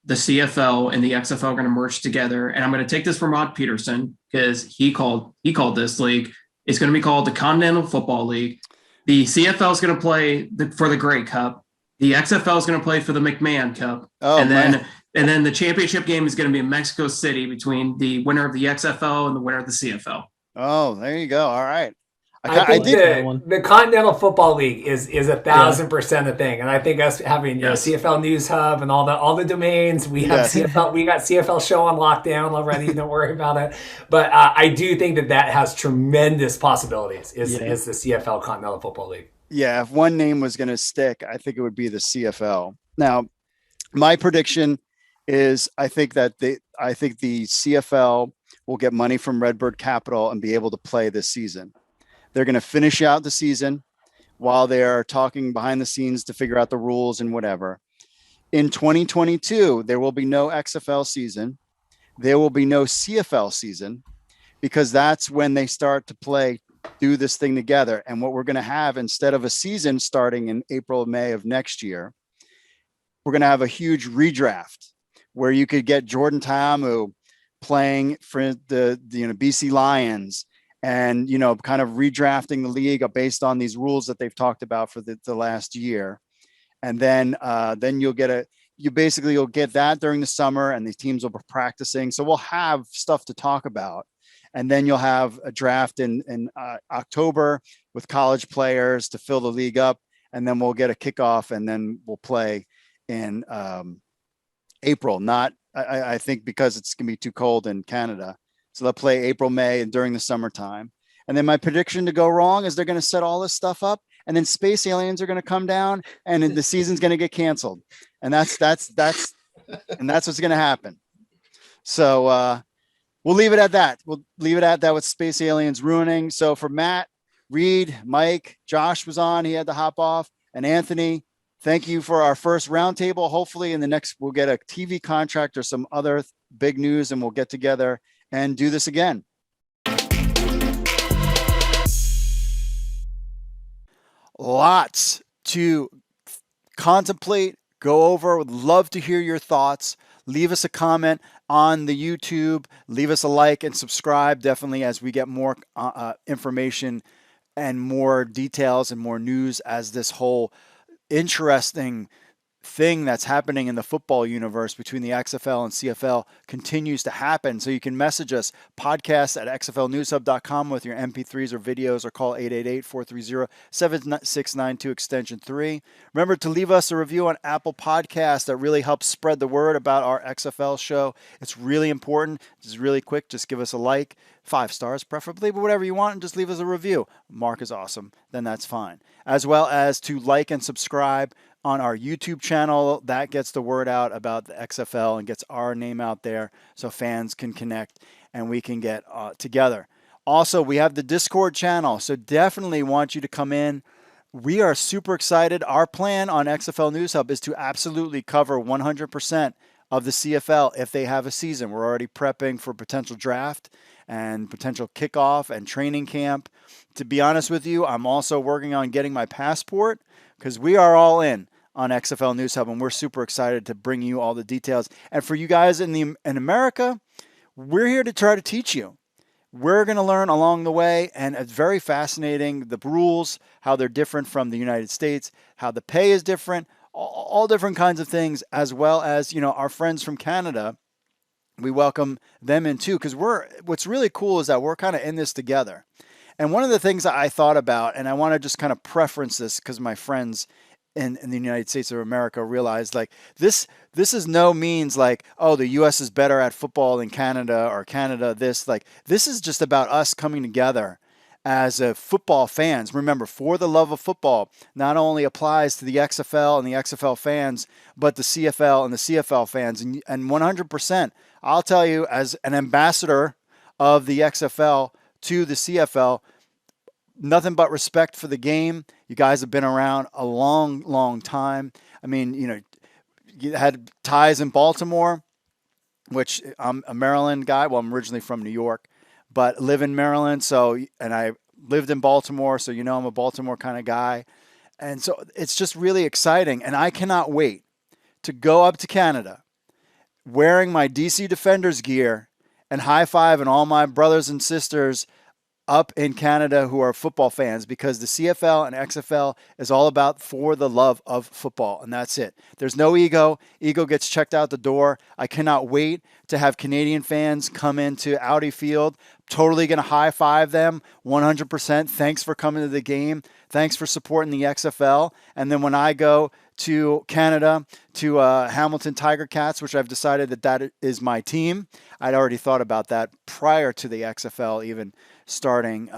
The CFL and the XFL are going to merge together. And I'm going to take this from Rod Peterson because he called this league. It's going to be called the Continental Football League. The CFL is going to play for the Grey Cup. The XFL is going to play for the McMahon Cup. And then the championship game is going to be in Mexico City between the winner of the XFL and the winner of the CFL. Oh, there you go. All right. I think the Continental Football League is 1,000% a thing, and I think us having CFL News Hub and all the domains we have CFL, we got CFL show on lockdown already. Don't worry about it. But I do think that has tremendous possibilities. Is the CFL Continental Football League? Yeah, if one name was going to stick, I think it would be the CFL. Now, my prediction is I think the CFL will get money from Redbird Capital and be able to play this season. They're going to finish out the season while they are talking behind the scenes to figure out the rules and whatever. In 2022, there will be no XFL season. There will be no CFL season because that's when they start to do this thing together. And what we're going to have, instead of a season starting in April, May of next year, we're going to have a huge redraft where you could get Jordan Ta'amu playing for the BC Lions, and, kind of redrafting the league based on these rules that they've talked about for the last year. And then you'll get that during the summer and the teams will be practicing. So we'll have stuff to talk about. And then you'll have a draft in October with college players to fill the league up. And then we'll get a kickoff and then we'll play in April. I think because it's going to be too cold in Canada. So they'll play April, May, and during the summertime. And then my prediction to go wrong is they're going to set all this stuff up, and then space aliens are going to come down, and then the season's going to get canceled. And that's what's going to happen. So we'll leave it at that. We'll leave it at that with space aliens ruining. So for Matt, Reid, Mike, Josh was on. He had to hop off. And Anthony, thank you for our first roundtable. Hopefully in the next, we'll get a TV contract or some other big news and we'll get together and do this again. Lots to contemplate, go over. Would love to hear your thoughts. Leave us a comment on the YouTube. Leave us a like and subscribe definitely as we get more information and more details and more news as this whole interesting thing that's happening in the football universe between the XFL and CFL continues to happen. So you can message us, podcast at xflnewshub.com with your MP3s or videos, or call 888-430-7692 extension 3. Remember to leave us a review on Apple Podcasts. That really helps spread the word about our XFL show. It's really important. It's really quick. Just give us a like, 5 stars preferably, but whatever you want, and just leave us a review. Mark is awesome. Then that's fine. As well as to like and subscribe on our YouTube channel. That gets the word out about the XFL and gets our name out there so fans can connect and we can get together. Also, we have the Discord channel, so definitely want you to come in. We are super excited. Our plan on XFL News Hub is to absolutely cover 100% of the CFL if they have a season. We're already prepping for potential draft and potential kickoff and training camp. To be honest with you, I'm also working on getting my passport because we are all in on XFL News Hub, and we're super excited to bring you all the details. And for you guys in America, we're here to try to teach you. We're going to learn along the way, and it's very fascinating, the rules, how they're different from the United States, how the pay is different, all different kinds of things, as well as, our friends from Canada. We welcome them in too, because what's really cool is that we're kind of in this together. And one of the things that I thought about, and I want to just kind of preference this because my friends in the United States of America realized, like, this is no means like, oh, the U.S. is better at football than Canada, or Canada this. Like, this is just about us coming together as football fans. Remember, for the love of football not only applies to the XFL and the XFL fans, but the CFL and the CFL fans. And 100%, I'll tell you, as an ambassador of the XFL to the CFL, nothing but respect for the game. You guys have been around a long, long time. I mean, you had ties in Baltimore, which I'm a Maryland guy. Well, I'm originally from New York, but live in Maryland. And I lived in Baltimore, so I'm a Baltimore kind of guy. And so it's just really exciting. And I cannot wait to go up to Canada wearing my DC Defenders gear and high-fiving all my brothers and sisters up in Canada who are football fans, because the CFL and XFL is all about for the love of football, and that's it. There's no ego. Ego gets checked out the door. I cannot wait to have Canadian fans come into Audi Field. Totally going to high-five them 100%. Thanks for coming to the game. Thanks for supporting the XFL. And then when I go to Canada, to Hamilton Tiger Cats, which I've decided that is my team. I'd already thought about that prior to the XFL even starting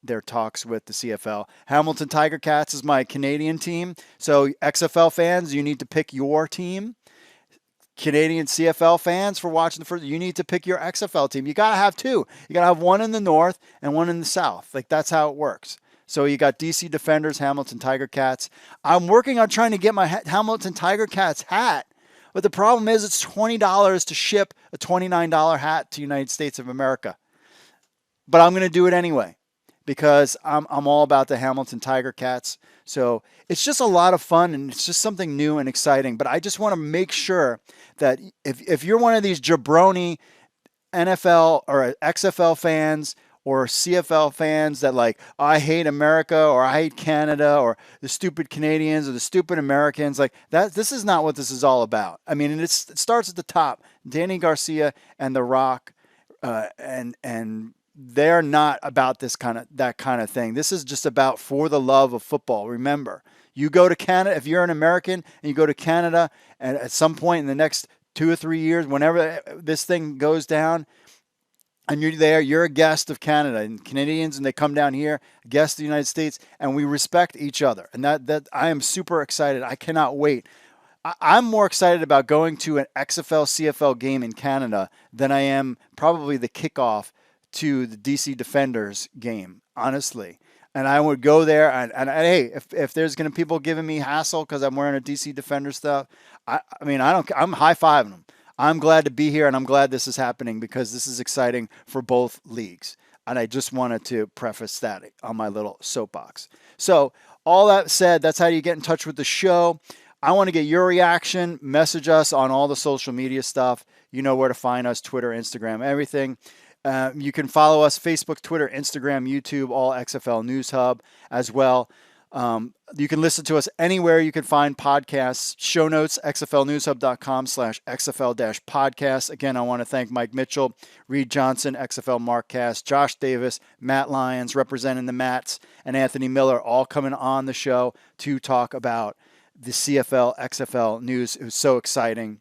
their talks with the CFL. Hamilton Tiger Cats is my Canadian team. So XFL fans, you need to pick your team. Canadian CFL fans, for watching the first, you need to pick your XFL team. You got to have two. You got to have one in the north and one in the south. Like, that's how it works. So you got DC Defenders, Hamilton Tiger Cats. I'm working on trying to get my Hamilton Tiger Cats hat, but the problem is it's $20 to ship a $29 hat to the United States of America. But I'm going to do it anyway because I'm all about the Hamilton Tiger Cats. So it's just a lot of fun, and it's just something new and exciting. But I just want to make sure that if you're one of these jabroni NFL or XFL fans or CFL fans that like, oh, I hate America, or I hate Canada, or the stupid Canadians or the stupid Americans, like that, this is not what this is all about. I mean, it starts at the top. Danny Garcia and The Rock, and they're not about that kind of thing. This is just about for the love of football. Remember, you go to Canada, if you're an American and you go to Canada, and at some point in the next 2 or 3 years, whenever this thing goes down, and you're there, you're a guest of Canada, and Canadians, and they come down here, guests of the United States, and we respect each other. And that I am super excited. I cannot wait. I'm more excited about going to an XFL CFL game in Canada than I am probably the kickoff to the DC Defenders game, honestly. and I would go there. And hey, if there's going to people giving me hassle because I'm wearing a DC Defender stuff, I mean, I'm high fiving them. I'm glad to be here, and I'm glad this is happening because this is exciting for both leagues. And I just wanted to preface that on my little soapbox. So all that said, that's how you get in touch with the show. I want to get your reaction. Message us on all the social media stuff. You know where to find us: Twitter, Instagram, everything. You can follow us: Facebook, Twitter, Instagram, YouTube, all XFL News Hub as well. You can listen to us anywhere you can find podcasts. Show notes: xflnewshub.com/xfl-podcast. Again, I want to thank Mike Mitchell, Reid Johnson, XFL Markcast, Josh Davis, Matt Lyons representing the Mats, and Anthony Miller all coming on the show to talk about the CFL, XFL news. It was so exciting.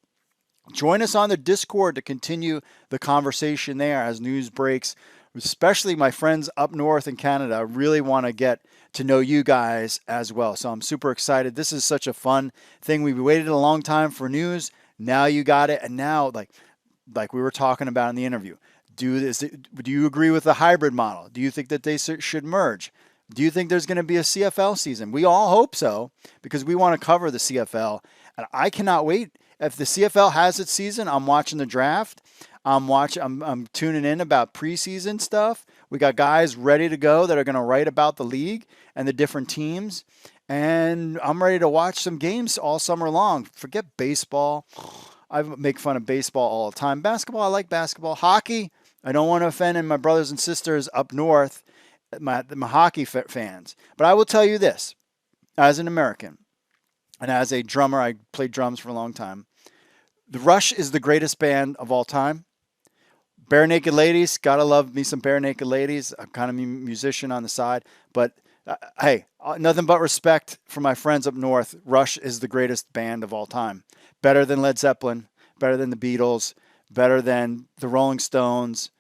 Join us on the Discord to continue the conversation there as news breaks, especially my friends up north in Canada. I really want to get to know you guys as well. So I'm super excited. This is such a fun thing. We waited a long time for news. Now you got it. And now, like we were talking about in the interview, do you agree with the hybrid model? Do you think that they should merge? Do you think there's going to be a CFL season? We all hope so because we want to cover the CFL. And I cannot wait. If the CFL has its season, I'm watching the draft. I'm tuning in about preseason stuff. We got guys ready to go that are going to write about the league and the different teams. And I'm ready to watch some games all summer long. Forget baseball. I make fun of baseball all the time. Basketball, I like basketball. Hockey, I don't want to offend my brothers and sisters up north, my hockey fans. But I will tell you this, as an American and as a drummer, I played drums for a long time. The Rush is the greatest band of all time. Bare Naked Ladies, gotta love me some Bare Naked Ladies. I'm kind of a musician on the side, but hey, nothing but respect for my friends up north. Rush is the greatest band of all time. Better than Led Zeppelin, better than the Beatles, better than the Rolling Stones,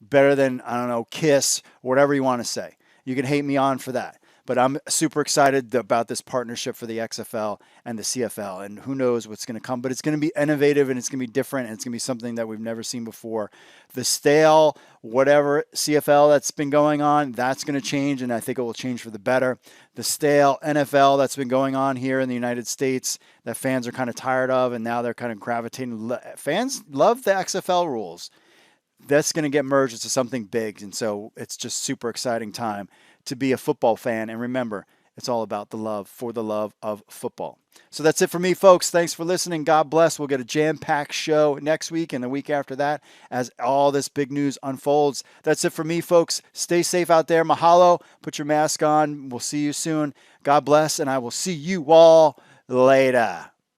better than, I don't know, Kiss, whatever you want to say. You can hate me on for that. But I'm super excited about this partnership for the XFL and the CFL. And who knows what's going to come. But it's going to be innovative and it's going to be different. And it's going to be something that we've never seen before. The stale, whatever CFL that's been going on, that's going to change. And I think it will change for the better. The stale NFL that's been going on here in the United States that fans are kind of tired of. And now they're kind of gravitating. Fans love the XFL rules. That's going to get merged into something big. And so it's just super exciting time to be a football fan. And remember, it's all about the love for the love of football. So that's it for me, folks. Thanks for listening. God bless. We'll get a jam-packed show next week and the week after that as all this big news unfolds. That's it for me, folks. Stay safe out there. Mahalo. Put your mask on. We'll see you soon. God bless, and I will see you all later.